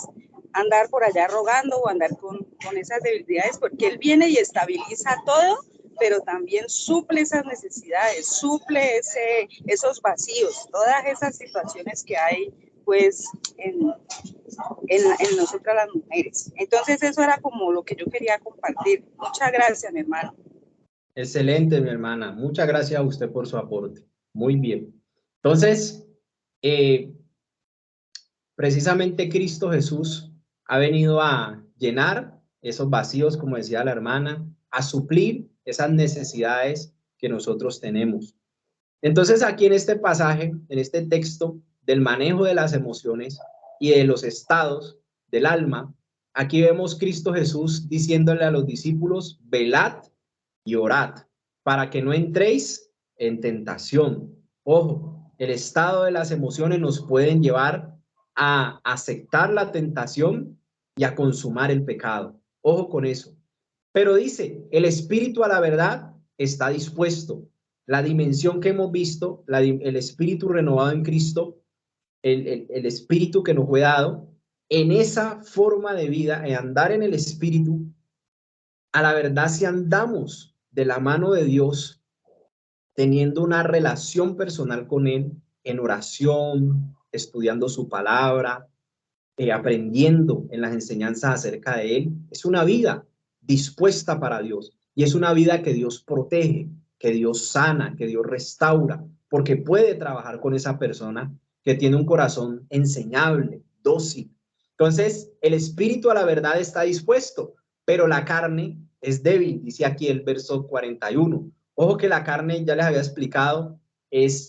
andar por allá rogando o andar con esas debilidades, porque Él viene y estabiliza todo, pero también suple esas necesidades, suple esos vacíos, todas esas situaciones que hay pues en nosotras las mujeres. Entonces eso era como lo que yo quería compartir. Muchas gracias, mi hermano. Excelente, mi hermana. Muchas gracias a usted por su aporte. Muy bien. Entonces, precisamente Cristo Jesús ha venido a llenar esos vacíos, como decía la hermana, a suplir esas necesidades que nosotros tenemos. Entonces, aquí en este pasaje, en este texto del manejo de las emociones y de los estados del alma, aquí vemos Cristo Jesús diciéndole a los discípulos, velad y orad, para que no entréis en tentación. Ojo, el estado de las emociones nos pueden llevar a aceptar la tentación y a consumar el pecado. Ojo con eso. Pero dice, el espíritu a la verdad está dispuesto. La dimensión que hemos visto, el espíritu renovado en Cristo, el espíritu que nos fue dado, en esa forma de vida, en andar en el espíritu, a la verdad si andamos de la mano de Dios, teniendo una relación personal con Él, en oración, estudiando su palabra, aprendiendo en las enseñanzas acerca de Él, es una vida dispuesta para Dios y es una vida que Dios protege, que Dios sana, que Dios restaura, porque puede trabajar con esa persona que tiene un corazón enseñable, dócil. Entonces, el espíritu a la verdad está dispuesto, pero la carne es débil, dice aquí el verso 41. Ojo que la carne, ya les había explicado,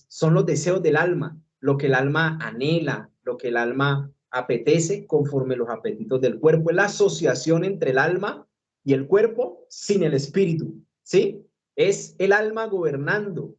son los deseos del alma, lo que el alma anhela, lo que el alma apetece conforme los apetitos del cuerpo. Es la asociación entre el alma y el cuerpo sin el espíritu, ¿sí? Es el alma gobernando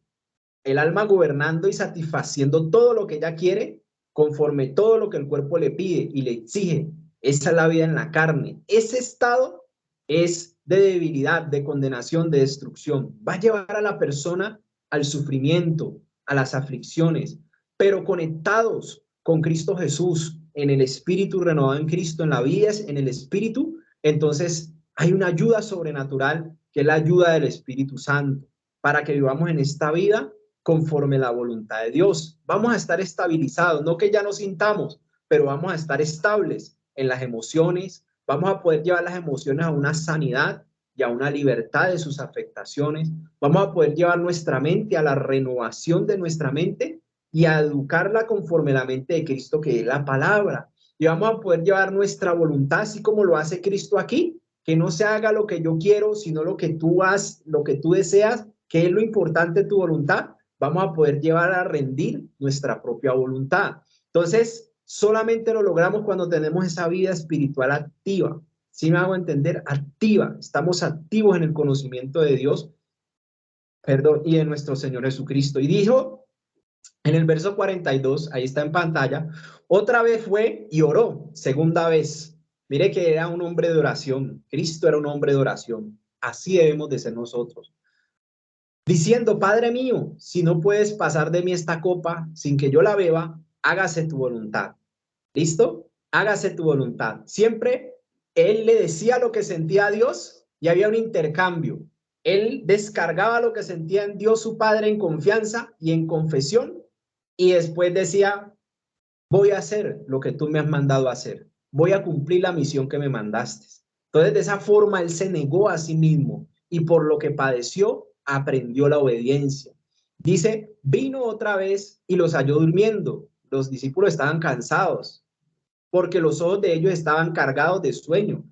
y satisfaciendo todo lo que ella quiere conforme todo lo que el cuerpo le pide y le exige. Esa es la vida en la carne. Ese estado es de debilidad, de condenación, de destrucción. Va a llevar a la persona al sufrimiento, a las aflicciones, pero conectados con Cristo Jesús, en el espíritu renovado en Cristo, en la vida, en el espíritu, entonces hay una ayuda sobrenatural que es la ayuda del Espíritu Santo para que vivamos en esta vida conforme la voluntad de Dios. Vamos a estar estabilizados, no que ya nos sintamos, pero vamos a estar estables en las emociones, vamos a poder llevar las emociones a una sanidad y a una libertad de sus afectaciones, vamos a poder llevar nuestra mente a la renovación de nuestra mente y a educarla conforme la mente de Cristo, que es la palabra. Y vamos a poder llevar nuestra voluntad, así como lo hace Cristo aquí, que no se haga lo que yo quiero, sino lo que tú haces, lo que tú deseas, que es lo importante, tu voluntad. Vamos a poder llevar a rendir nuestra propia voluntad. Entonces, solamente lo logramos cuando tenemos esa vida espiritual activa. ¿Sí me hago entender? Activa. Estamos activos en el conocimiento de Dios, perdón, y de nuestro Señor Jesucristo. Y dijo en el verso 42, ahí está en pantalla, otra vez fue y oró, segunda vez. Mire que era un hombre de oración. Cristo era un hombre de oración. Así debemos de ser nosotros. Diciendo, Padre mío, si no puedes pasar de mí esta copa sin que yo la beba, hágase tu voluntad. ¿Listo? Hágase tu voluntad. Siempre él le decía lo que sentía a Dios y había un intercambio. Él descargaba lo que sentía en Dios su Padre en confianza y en confesión, y después decía, voy a hacer lo que tú me has mandado a hacer. Voy a cumplir la misión que me mandaste. Entonces, de esa forma, él se negó a sí mismo y por lo que padeció, aprendió la obediencia. Dice, vino otra vez y los halló durmiendo. Los discípulos estaban cansados porque los ojos de ellos estaban cargados de sueño.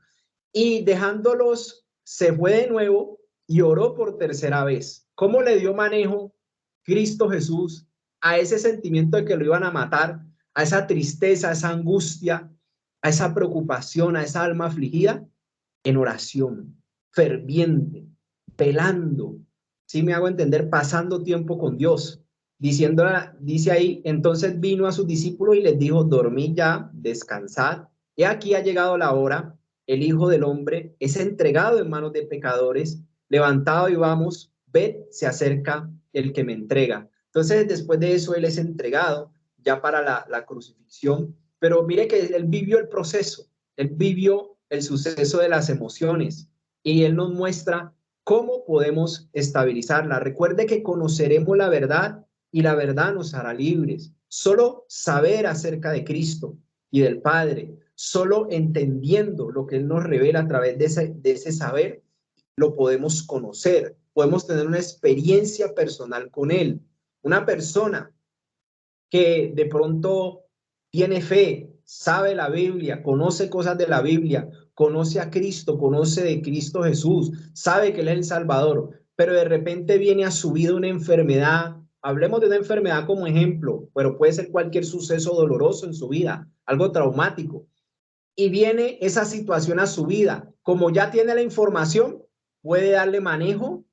Y dejándolos, se fue de nuevo y oró por tercera vez. ¿Cómo le dio manejo Cristo Jesús a ese sentimiento de que lo iban a matar, a esa tristeza, a esa angustia, a esa preocupación, a esa alma afligida? En oración, ferviente, velando, ¿sí me hago entender? Pasando tiempo con Dios, diciendo, dice ahí, entonces vino a sus discípulos y les dijo, dormid ya, descansad, y aquí ha llegado la hora, el Hijo del Hombre es entregado en manos de pecadores, levantado y vamos, ved, se acerca el que me entrega. Entonces, después de eso, él es entregado ya para la crucifixión, pero mire que él vivió el proceso, él vivió el suceso de las emociones y él nos muestra cómo podemos estabilizarla. Recuerde que conoceremos la verdad y la verdad nos hará libres. Solo saber acerca de Cristo y del Padre, solo entendiendo lo que él nos revela a través de ese saber, lo podemos conocer, podemos tener una experiencia personal con él. Una persona que de pronto tiene fe, sabe la Biblia, conoce cosas de la Biblia, conoce a Cristo, conoce de Cristo Jesús, sabe que Él es el Salvador, pero de repente viene a su vida una enfermedad. Hablemos de una enfermedad como ejemplo, pero puede ser cualquier suceso doloroso en su vida, algo traumático. Y viene esa situación a su vida. Como ya tiene la información, puede darle manejo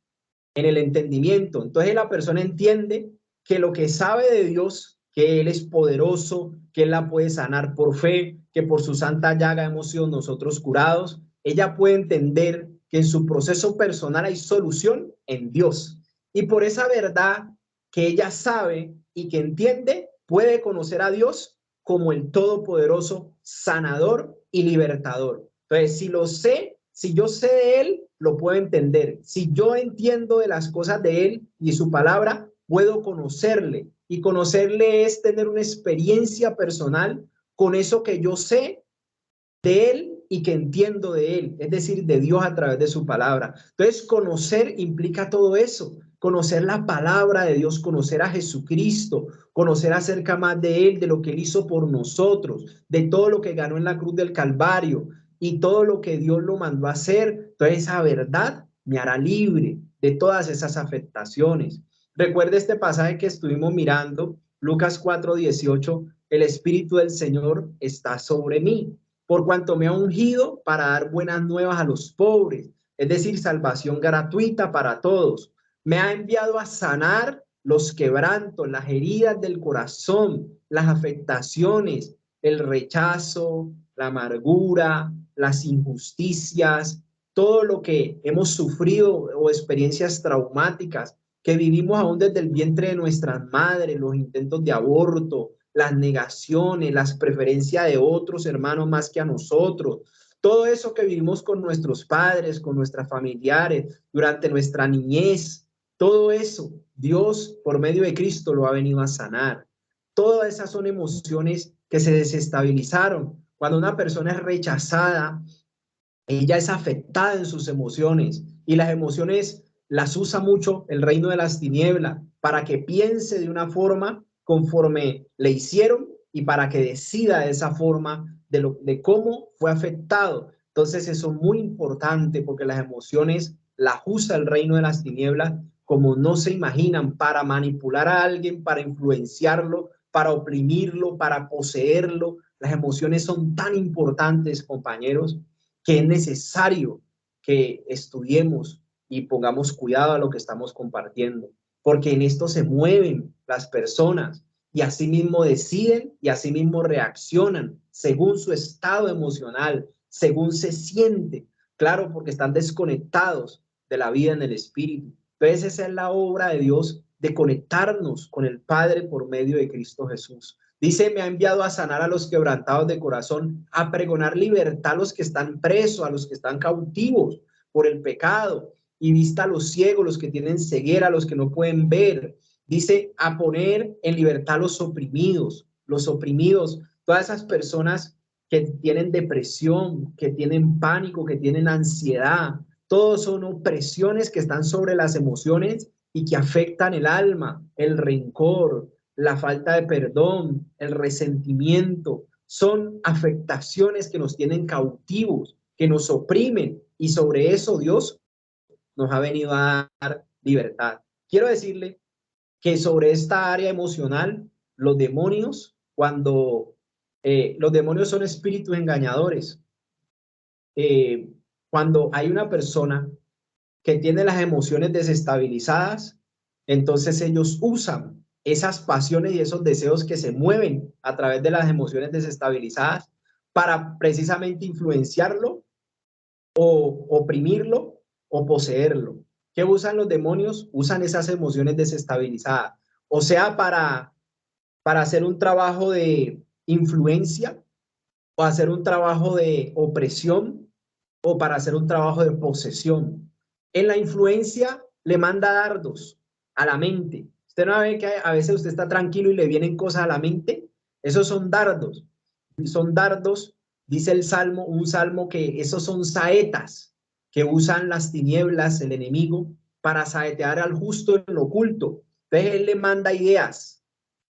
en el entendimiento. Entonces la persona entiende que lo que sabe de Dios, que Él es poderoso, que Él la puede sanar por fe, que por su santa llaga hemos sido nosotros curados. Ella puede entender que en su proceso personal hay solución en Dios. Y por esa verdad que ella sabe y que entiende, puede conocer a Dios como el todopoderoso, sanador y libertador. Entonces, si lo sé, si yo sé de Él, lo puedo entender. Si yo entiendo de las cosas de Él y su palabra, puedo conocerle. Y conocerle es tener una experiencia personal con eso que yo sé de Él y que entiendo de Él, es decir, de Dios a través de su palabra. Entonces, conocer implica todo eso. Conocer la palabra de Dios, conocer a Jesucristo, conocer acerca más de Él, de lo que Él hizo por nosotros, de todo lo que ganó en la cruz del Calvario y todo lo que Dios lo mandó a hacer. Entonces, esa verdad me hará libre de todas esas afectaciones. Recuerde este pasaje que estuvimos mirando, Lucas 4:18, el Espíritu del Señor está sobre mí, por cuanto me ha ungido para dar buenas nuevas a los pobres, es decir, salvación gratuita para todos. Me ha enviado a sanar los quebrantos, las heridas del corazón, las afectaciones, el rechazo, la amargura, las injusticias, todo lo que hemos sufrido o experiencias traumáticas que vivimos aún desde el vientre de nuestras madres, los intentos de aborto, las negaciones, las preferencias de otros hermanos más que a nosotros, todo eso que vivimos con nuestros padres, con nuestras familiares, durante nuestra niñez, todo eso, Dios por medio de Cristo lo ha venido a sanar. Todas esas son emociones que se desestabilizaron. Cuando una persona es rechazada, ella es afectada en sus emociones y las emociones las usa mucho el reino de las tinieblas para que piense de una forma conforme le hicieron y para que decida de esa forma de cómo fue afectado. Entonces eso es muy importante porque las emociones las usa el reino de las tinieblas como no se imaginan para manipular a alguien, para influenciarlo, para oprimirlo, para poseerlo. Las emociones son tan importantes, compañeros, que es necesario que estudiemos y pongamos cuidado a lo que estamos compartiendo, porque en esto se mueven las personas y así mismo deciden y así mismo reaccionan según su estado emocional, según se siente, claro, porque están desconectados de la vida en el espíritu. Entonces esa es la obra de Dios, de conectarnos con el Padre por medio de Cristo Jesús. Dice, me ha enviado a sanar a los quebrantados de corazón, a pregonar libertad a los que están presos, a los que están cautivos por el pecado, y vista a los ciegos, los que tienen ceguera, los que no pueden ver. Dice, a poner en libertad a los oprimidos, todas esas personas que tienen depresión, que tienen pánico, que tienen ansiedad. Todos son opresiones que están sobre las emociones y que afectan el alma, el rencor, la falta de perdón, el resentimiento. Son afectaciones que nos tienen cautivos, que nos oprimen, y sobre eso Dios nos ha venido a dar libertad. Quiero decirle que sobre esta área emocional, los demonios, cuando los demonios son espíritus engañadores, cuando hay una persona que tiene las emociones desestabilizadas, entonces ellos usan esas pasiones y esos deseos que se mueven a través de las emociones desestabilizadas para precisamente influenciarlo o oprimirlo o poseerlo. ¿Qué usan los demonios? Usan esas emociones desestabilizadas, o sea, para hacer un trabajo de influencia, o hacer un trabajo de opresión, o para hacer un trabajo de posesión. En la influencia le manda dardos a la mente. Usted no ve que a veces usted está tranquilo y le vienen cosas a la mente. Esos son dardos. Son dardos, dice el Salmo, un salmo, que esos son saetas que usan las tinieblas, el enemigo, para saetear al justo en lo oculto. Entonces él le manda ideas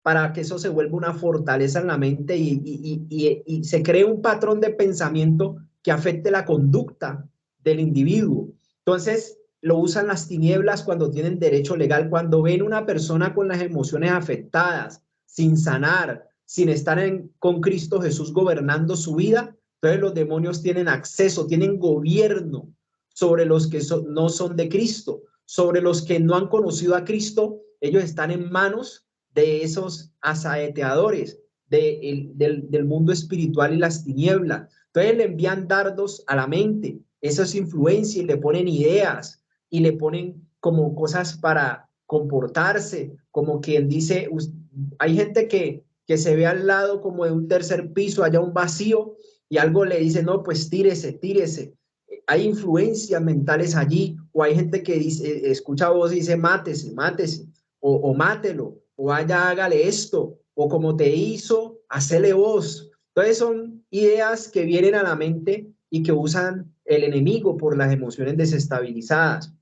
para que eso se vuelva una fortaleza en la mente y se cree un patrón de pensamiento que afecte la conducta del individuo. Entonces, lo usan las tinieblas cuando tienen derecho legal, cuando ven una persona con las emociones afectadas, sin sanar, sin estar con Cristo Jesús gobernando su vida. Entonces los demonios tienen acceso, tienen gobierno sobre los que no son de Cristo, sobre los que no han conocido a Cristo. Ellos están en manos de esos asaeteadores del mundo espiritual y las tinieblas. Entonces le envían dardos a la mente, eso es influencia, y le ponen ideas y le ponen como cosas para comportarse, como quien dice, hay gente que se ve al lado como de un tercer piso, allá un vacío, y algo le dice, no, pues tírese, tírese. Hay influencias mentales allí, o hay gente que dice, escucha voz y dice, mátese, mátese, o mátelo, o vaya, hágale esto, o como te hizo, hacele vos. Entonces son ideas que vienen a la mente y que usan el enemigo por las emociones desestabilizadas.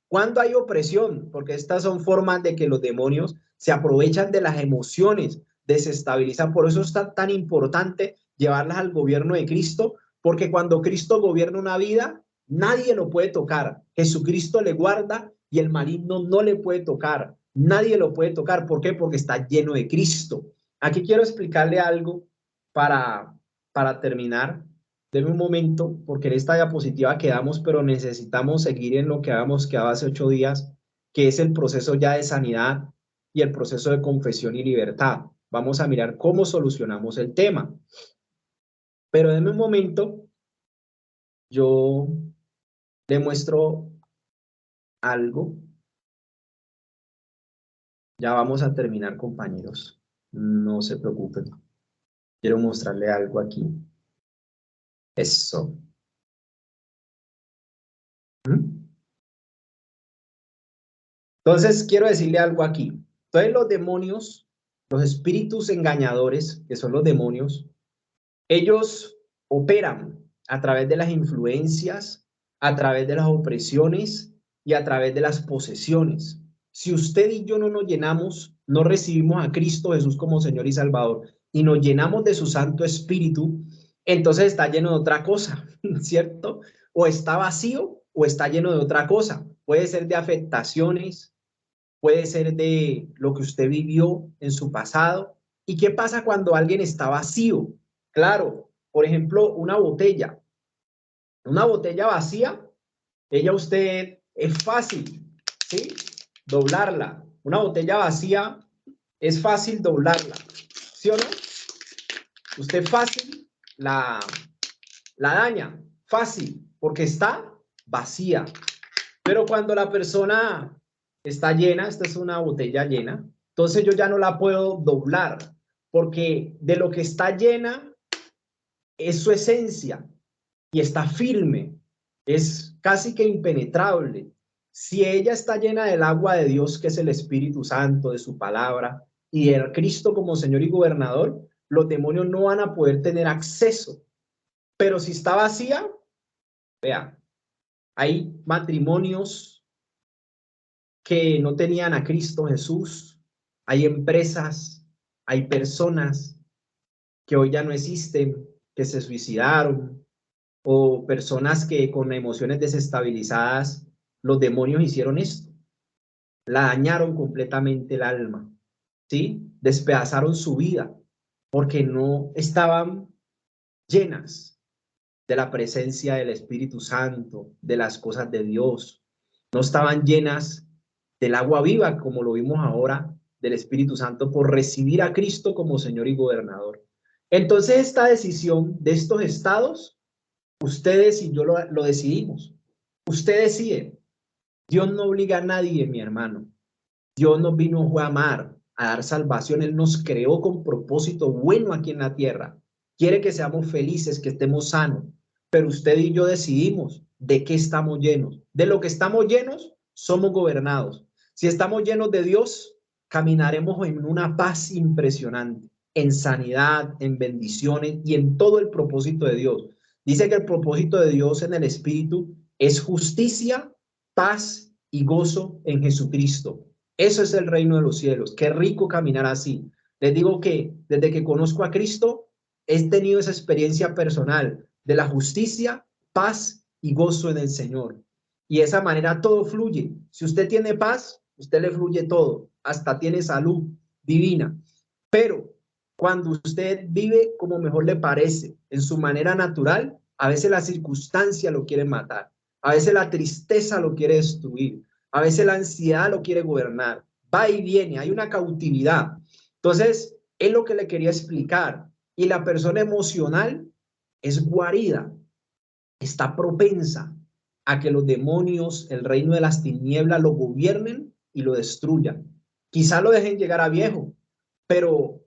¿Cuándo hay opresión? Porque estas son formas de que los demonios se aprovechan de las emociones, desestabilizan. Por eso es tan importante llevarlas al gobierno de Cristo, porque cuando Cristo gobierna una vida, nadie lo puede tocar. Jesucristo le guarda y el maligno no le puede tocar. Nadie lo puede tocar. ¿Por qué? Porque está lleno de Cristo. Aquí quiero explicarle algo para terminar. Deme un momento, porque en esta diapositiva quedamos, pero necesitamos seguir en lo que habíamos quedado hace 8 días, que es el proceso ya de sanidad y el proceso de confesión y libertad. Vamos a mirar cómo solucionamos el tema. Pero deme un momento, yo le muestro algo. Ya vamos a terminar, compañeros. No se preocupen. Quiero mostrarle algo aquí. Eso. Entonces, quiero decirle algo aquí. Entonces, los demonios, los espíritus engañadores, que son los demonios, ellos operan a través de las influencias, a través de las opresiones y a través de las posesiones. Si usted y yo no nos llenamos, no recibimos a Cristo Jesús como Señor y Salvador y nos llenamos de su Santo Espíritu, entonces está lleno de otra cosa, ¿cierto? O está vacío o está lleno de otra cosa. Puede ser de afectaciones, puede ser de lo que usted vivió en su pasado. ¿Y qué pasa cuando alguien está vacío? Claro, por ejemplo, una botella vacía, ella usted es fácil, ¿sí? Doblarla. Una botella vacía es fácil doblarla, ¿sí o no? Usted fácil la daña, fácil, porque está vacía. Pero cuando la persona está llena, esta es una botella llena, entonces yo ya no la puedo doblar, porque de lo que está llena es su esencia y está firme, es casi que impenetrable. Si ella está llena del agua de Dios, que es el Espíritu Santo, de su palabra, y de Cristo como Señor y Gobernador, los demonios no van a poder tener acceso. Pero si está vacía, vea, hay matrimonios que no tenían a Cristo Jesús, hay empresas, hay personas que hoy ya no existen, que se suicidaron, o personas que con emociones desestabilizadas, los demonios hicieron esto, la dañaron completamente el alma, ¿sí? Despedazaron su vida porque no estaban llenas de la presencia del Espíritu Santo, de las cosas de Dios, no estaban llenas del agua viva, como lo vimos ahora, del Espíritu Santo, por recibir a Cristo como Señor y Gobernador. Entonces, esta decisión de estos estados, ustedes y yo lo decidimos. Usted decide. Dios no obliga a nadie, mi hermano. Dios nos vino a amar, a dar salvación. Él nos creó con propósito bueno aquí en la tierra. Quiere que seamos felices, que estemos sanos. Pero usted y yo decidimos de qué estamos llenos. De lo que estamos llenos, somos gobernados. Si estamos llenos de Dios, caminaremos en una paz impresionante, en sanidad, en bendiciones y en todo el propósito de Dios. Dice que el propósito de Dios en el Espíritu es justicia, paz y gozo en Jesucristo. Eso es el reino de los cielos. Qué rico caminar así. Les digo que desde que conozco a Cristo, he tenido esa experiencia personal de la justicia, paz y gozo en el Señor. Y de esa manera todo fluye. Si usted tiene paz, usted le fluye todo. Hasta tiene salud divina. Pero cuando usted vive como mejor le parece, en su manera natural, a veces la circunstancia lo quiere matar. A veces la tristeza lo quiere destruir. A veces la ansiedad lo quiere gobernar. Va y viene, hay una cautividad. Entonces, es lo que le quería explicar. Y la persona emocional es guarida, está propensa a que los demonios, el reino de las tinieblas, lo gobiernen y lo destruyan. Quizá lo dejen llegar a viejo, pero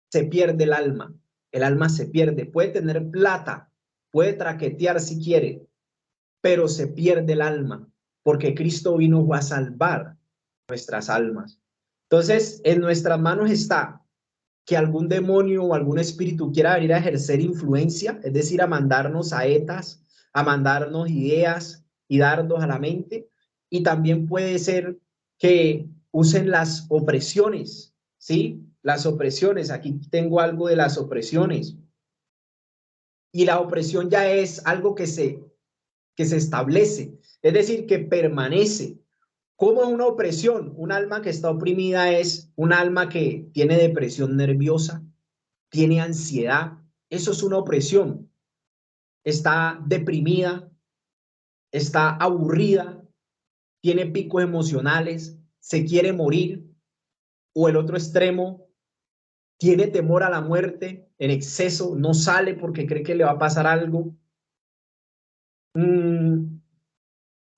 se pierde el alma se pierde. Puede tener plata, puede traquetear si quiere, pero se pierde el alma, porque Cristo vino a salvar nuestras almas. Entonces, en nuestras manos está que algún demonio o algún espíritu quiera venir a ejercer influencia, es decir, a mandarnos saetas, a mandarnos ideas y dardos a la mente, y también puede ser que usen las opresiones, ¿sí? Las opresiones, aquí tengo algo de las opresiones, y la opresión ya es algo que se establece, es decir, que permanece. ¿Cómo es una opresión? Un alma que está oprimida es un alma que tiene depresión nerviosa, tiene ansiedad. Eso es una opresión. Está deprimida, está aburrida, tiene picos emocionales, se quiere morir. O el otro extremo, tiene temor a la muerte en exceso, no sale porque cree que le va a pasar algo.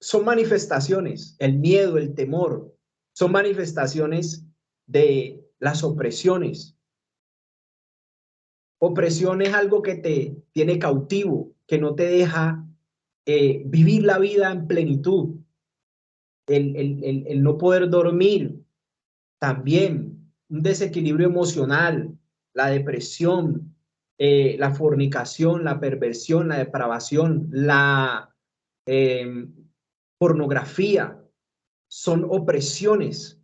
Son manifestaciones, el miedo, el temor, son manifestaciones de las opresiones. Opresión es algo que te tiene cautivo, que no te deja vivir la vida en plenitud. El no poder dormir, también un desequilibrio emocional, la depresión, la fornicación, la perversión, la depravación, la pornografía, son opresiones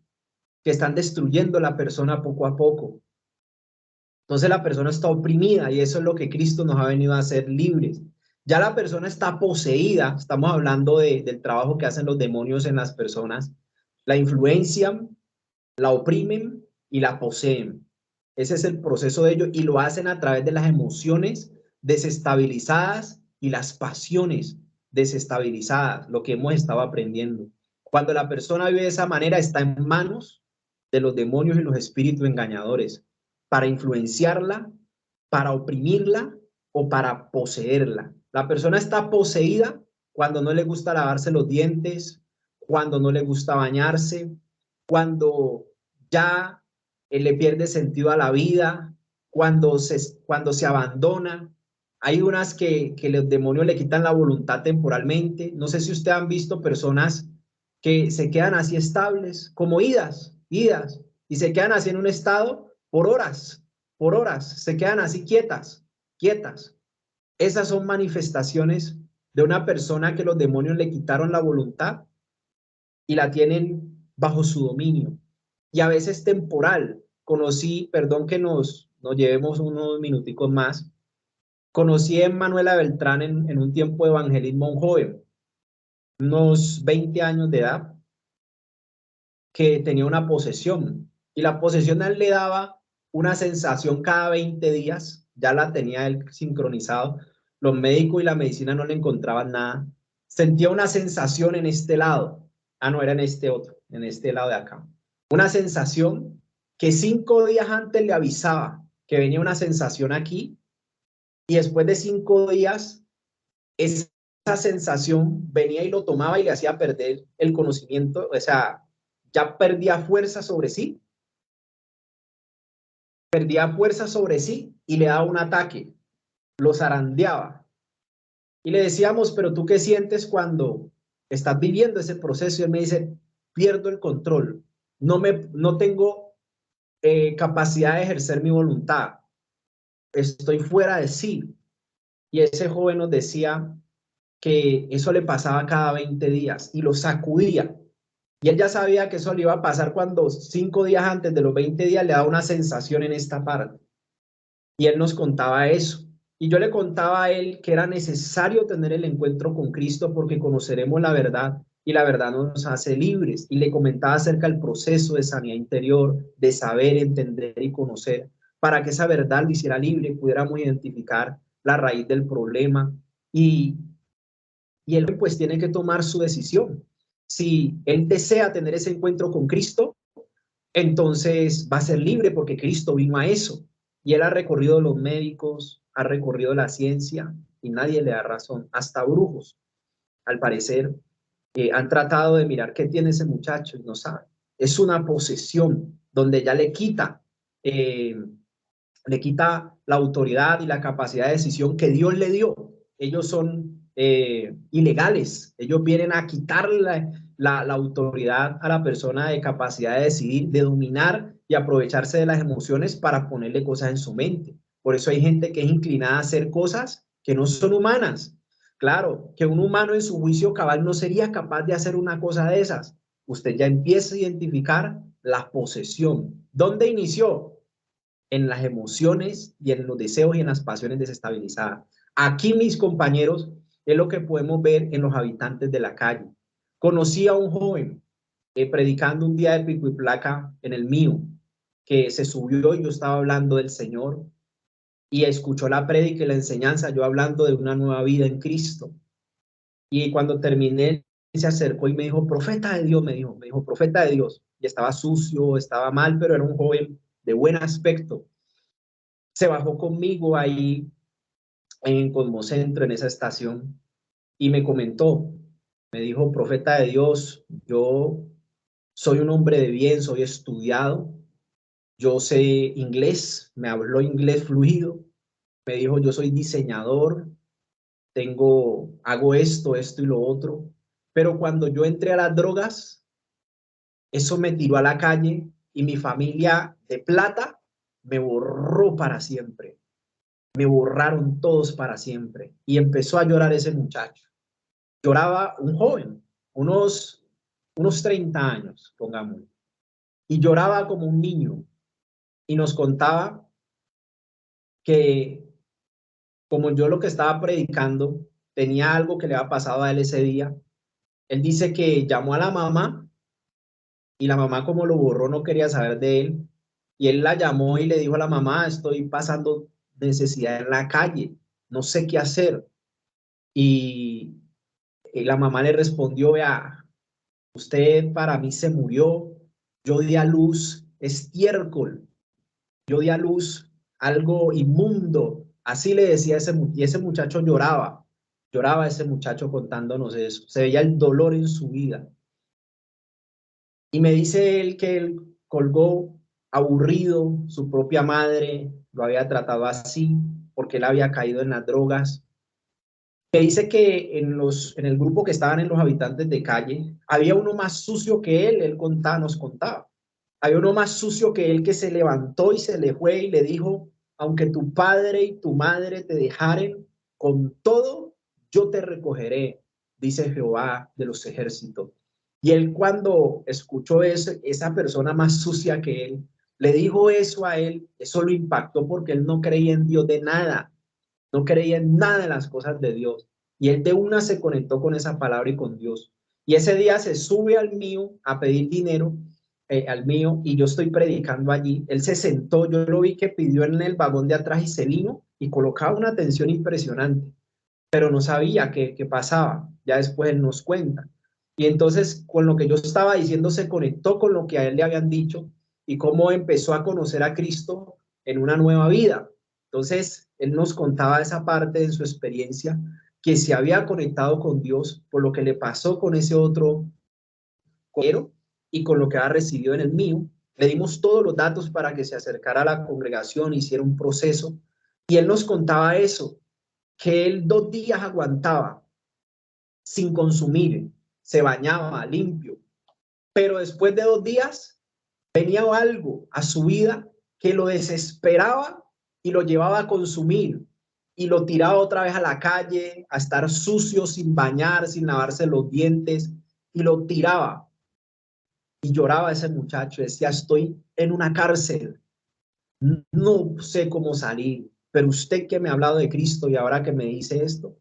que están destruyendo a la persona poco a poco. Entonces la persona está oprimida y eso es lo que Cristo nos ha venido a hacer libres. Ya la persona está poseída, estamos hablando del trabajo que hacen los demonios en las personas. La influencian la oprimen y la poseen. Ese es el proceso de ellos y lo hacen a través de las emociones desestabilizadas y las pasiones desestabilizadas, lo que hemos estado aprendiendo. Cuando la persona vive de esa manera, está en manos de los demonios y los espíritus engañadores para influenciarla, para oprimirla o para poseerla. La persona está poseída cuando no le gusta lavarse los dientes, cuando no le gusta bañarse, cuando ya le pierde sentido a la vida, cuando se abandona. Hay unas que los demonios le quitan la voluntad temporalmente. No sé si ustedes han visto personas que se quedan así estables, como idas, y se quedan así en un estado por horas, se quedan así quietas. Esas son manifestaciones de una persona que los demonios le quitaron la voluntad y la tienen bajo su dominio. Y a veces temporal. Conocí, perdón que nos llevemos unos minuticos más, conocí a Manuela Beltrán en un tiempo de evangelismo, un joven, unos 20 años de edad, que tenía una posesión. Y la posesión a él le daba una sensación cada 20 días, ya la tenía él sincronizado. Los médicos y la medicina no le encontraban nada. Sentía una sensación en este lado. Ah, no, era en este otro, en este lado de acá. Una sensación que 5 días antes le avisaba que venía una sensación aquí y después de 5 días esa sensación venía y lo tomaba y le hacía perder el conocimiento, o sea, ya perdía fuerza sobre sí y le daba un ataque, lo zarandeaba. Y le decíamos, pero ¿tú qué sientes cuando estás viviendo ese proceso? Y él me dice, pierdo el control, no tengo capacidad de ejercer mi voluntad, estoy fuera de sí. Y ese joven nos decía que eso le pasaba cada 20 días y lo sacudía. Y él ya sabía que eso le iba a pasar cuando 5 días antes de los 20 días le daba una sensación en esta parte. Y él nos contaba eso. Y yo le contaba a él que era necesario tener el encuentro con Cristo porque conoceremos la verdad y la verdad nos hace libres. Y le comentaba acerca del proceso de sanidad interior, de saber, entender y conocer, para que esa verdad lo hiciera libre, pudiéramos identificar la raíz del problema. Y él pues tiene que tomar su decisión. Si él desea tener ese encuentro con Cristo, entonces va a ser libre porque Cristo vino a eso. Y él ha recorrido los médicos, ha recorrido la ciencia y nadie le da razón. Hasta brujos, al parecer, han tratado de mirar qué tiene ese muchacho y no saben. Es una posesión donde ya le quita la autoridad y la capacidad de decisión que Dios le dio. Ellos son ilegales. Ellos vienen a quitarle la autoridad a la persona de capacidad de decidir, de dominar y aprovecharse de las emociones para ponerle cosas en su mente. Por eso hay gente que es inclinada a hacer cosas que no son humanas. Claro, que un humano en su juicio cabal no sería capaz de hacer una cosa de esas. Usted ya empieza a identificar la posesión. ¿Dónde inició? En las emociones y en los deseos y en las pasiones desestabilizadas. Aquí, mis compañeros, es lo que podemos ver en los habitantes de la calle. Conocí a un joven predicando un día de pico y placa en el mío, que se subió y yo estaba hablando del Señor y escuchó la prédica y la enseñanza, yo hablando de una nueva vida en Cristo. Y cuando terminé, se acercó y me dijo, profeta de Dios, me dijo, profeta de Dios. Y estaba sucio, estaba mal, pero era un joven de buen aspecto. Se bajó conmigo ahí en Cosmocentro, en esa estación, y me comentó, me dijo, profeta de Dios, yo soy un hombre de bien, soy estudiado, yo sé inglés, me habló inglés fluido, me dijo, yo soy diseñador, hago esto y lo otro, pero cuando yo entré a las drogas, eso me tiró a la calle y mi familia de plata me borró para siempre. Me borraron todos para siempre. Y empezó a llorar ese muchacho. Lloraba un joven, unos 30 años, pongamos. Y lloraba como un niño. Y nos contaba que, como yo lo que estaba predicando, tenía algo que le había pasado a él ese día. Él dice que llamó a la mamá y la mamá, como lo borró, no quería saber de él, y él la llamó y le dijo a la mamá: estoy pasando necesidad en la calle, no sé qué hacer. Y la mamá le respondió: vea, usted para mí se murió, yo di a luz estiércol, yo di a luz algo inmundo, así le decía y ese muchacho lloraba ese muchacho contándonos eso, se veía el dolor en su vida. Y me dice él que él colgó aburrido, su propia madre lo había tratado así, porque él había caído en las drogas. Me dice que en el grupo que estaban en los habitantes de calle, había uno más sucio que él nos contaba. Había uno más sucio que él, que se levantó y se le fue y le dijo: aunque tu padre y tu madre te dejaren, con todo yo te recogeré, dice Jehová de los ejércitos. Y él, cuando escuchó eso, esa persona más sucia que él, le dijo eso a él, eso lo impactó, porque él no creía en Dios de nada, no creía en nada de las cosas de Dios. Y él de una se conectó con esa palabra y con Dios. Y ese día se sube al mío a pedir dinero, al mío, y yo estoy predicando allí. Él se sentó, yo lo vi que pidió en el vagón de atrás y se vino y colocaba una atención impresionante, pero no sabía qué pasaba. Ya después él nos cuenta. Y entonces, con lo que yo estaba diciendo, se conectó con lo que a él le habían dicho y cómo empezó a conocer a Cristo en una nueva vida. Entonces, él nos contaba esa parte de su experiencia, que se había conectado con Dios por lo que le pasó con ese otro compañero y con lo que ha recibido en el mío. Le dimos todos los datos para que se acercara a la congregación, hiciera un proceso, y él nos contaba eso, que él 2 días aguantaba sin consumir, se bañaba limpio, pero después de 2 días venía algo a su vida que lo desesperaba y lo llevaba a consumir, y lo tiraba otra vez a la calle, a estar sucio, sin bañar, sin lavarse los dientes, y lo tiraba. Y lloraba ese muchacho, decía: estoy en una cárcel, no sé cómo salir, pero usted que me ha hablado de Cristo y ahora que me dice esto,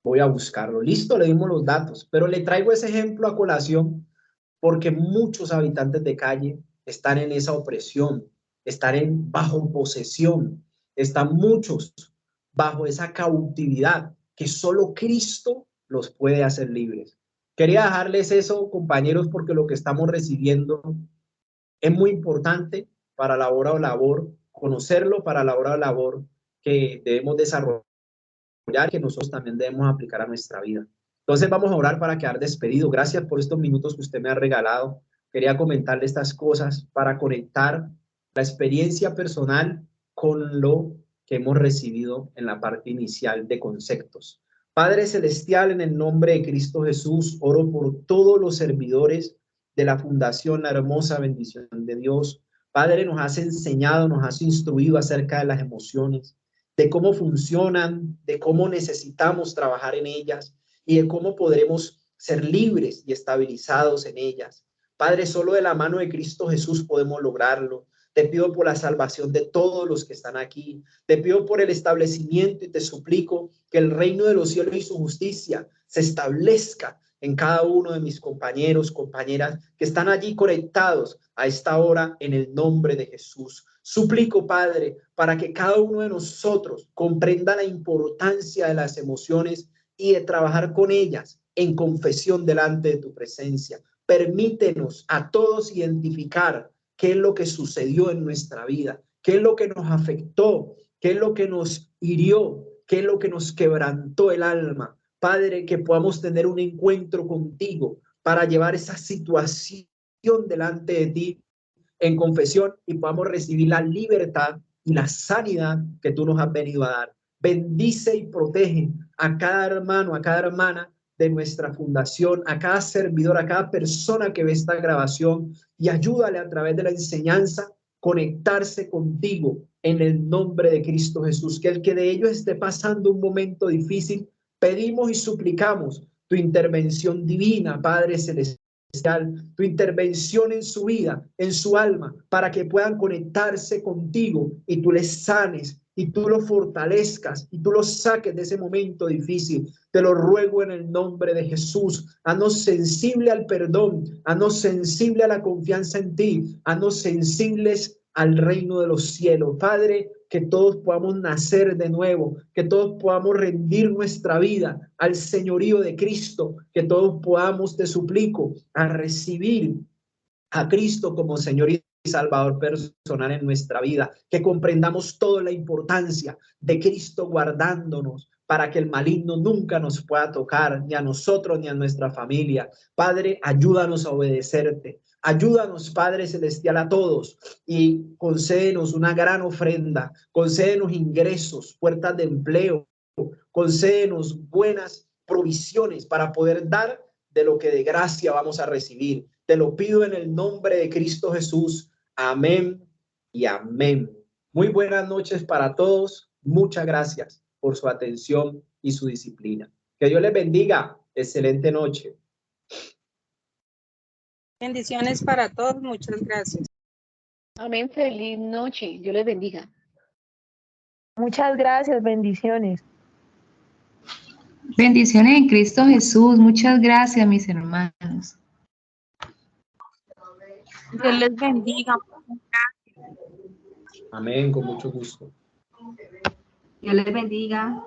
voy a buscarlo. Listo, le dimos los datos, pero le traigo ese ejemplo a colación porque muchos habitantes de calle están en esa opresión, están bajo posesión, están muchos bajo esa cautividad que solo Cristo los puede hacer libres. Quería dejarles eso, compañeros, porque lo que estamos recibiendo es muy importante para la hora o labor, conocerlo para la hora o labor que debemos desarrollar, que nosotros también debemos aplicar a nuestra vida. Entonces vamos a orar para quedar despedido. Gracias por estos minutos que usted me ha regalado. Quería comentarle estas cosas para conectar la experiencia personal con lo que hemos recibido en la parte inicial de conceptos. Padre Celestial, en el nombre de Cristo Jesús, oro por todos los servidores de la Fundación La Hermosa Bendición de Dios. Padre, nos has enseñado, nos has instruido acerca de las emociones, de cómo funcionan, de cómo necesitamos trabajar en ellas y de cómo podremos ser libres y estabilizados en ellas. Padre, solo de la mano de Cristo Jesús podemos lograrlo. Te pido por la salvación de todos los que están aquí. Te pido por el establecimiento y te suplico que el reino de los cielos y su justicia se establezca en cada uno de mis compañeros, compañeras que están allí conectados a esta hora, en el nombre de Jesús. Suplico, Padre, para que cada uno de nosotros comprenda la importancia de las emociones y de trabajar con ellas en confesión delante de tu presencia. Permítenos a todos identificar qué es lo que sucedió en nuestra vida, qué es lo que nos afectó, qué es lo que nos hirió, qué es lo que nos quebrantó el alma. Padre, que podamos tener un encuentro contigo para llevar esa situación delante de ti en confesión y podamos recibir la libertad y la sanidad que tú nos has venido a dar. Bendice y protege a cada hermano, a cada hermana de nuestra fundación, a cada servidor, a cada persona que ve esta grabación, y ayúdale a través de la enseñanza conectarse contigo en el nombre de Cristo Jesús. Que el que de ellos esté pasando un momento difícil, pedimos y suplicamos tu intervención divina, Padre Celestial, tu intervención en su vida, en su alma, para que puedan conectarse contigo y tú les sanes y tú los fortalezcas y tú los saques de ese momento difícil. Te lo ruego en el nombre de Jesús. Haznos sensible al perdón, haznos sensible a la confianza en ti, haznos sensibles al reino de los cielos. Padre, que todos podamos nacer de nuevo, que todos podamos rendir nuestra vida al señorío de Cristo, que todos podamos, te suplico, a recibir a Cristo como Señor y Salvador personal en nuestra vida, que comprendamos toda la importancia de Cristo guardándonos para que el maligno nunca nos pueda tocar, ni a nosotros ni a nuestra familia. Padre, ayúdanos a obedecerte. Ayúdanos, Padre Celestial, a todos y concédenos una gran ofrenda, concédenos ingresos, puertas de empleo, concédenos buenas provisiones para poder dar de lo que de gracia vamos a recibir. Te lo pido en el nombre de Cristo Jesús. Amén y amén. Muy buenas noches para todos. Muchas gracias por su atención y su disciplina. Que Dios les bendiga. Excelente noche. Bendiciones para todos. Muchas gracias. Amén. Feliz noche. Dios les bendiga. Muchas gracias, bendiciones. Bendiciones en Cristo Jesús. Muchas gracias, mis hermanos. Dios les bendiga. Amén, con mucho gusto. Dios les bendiga.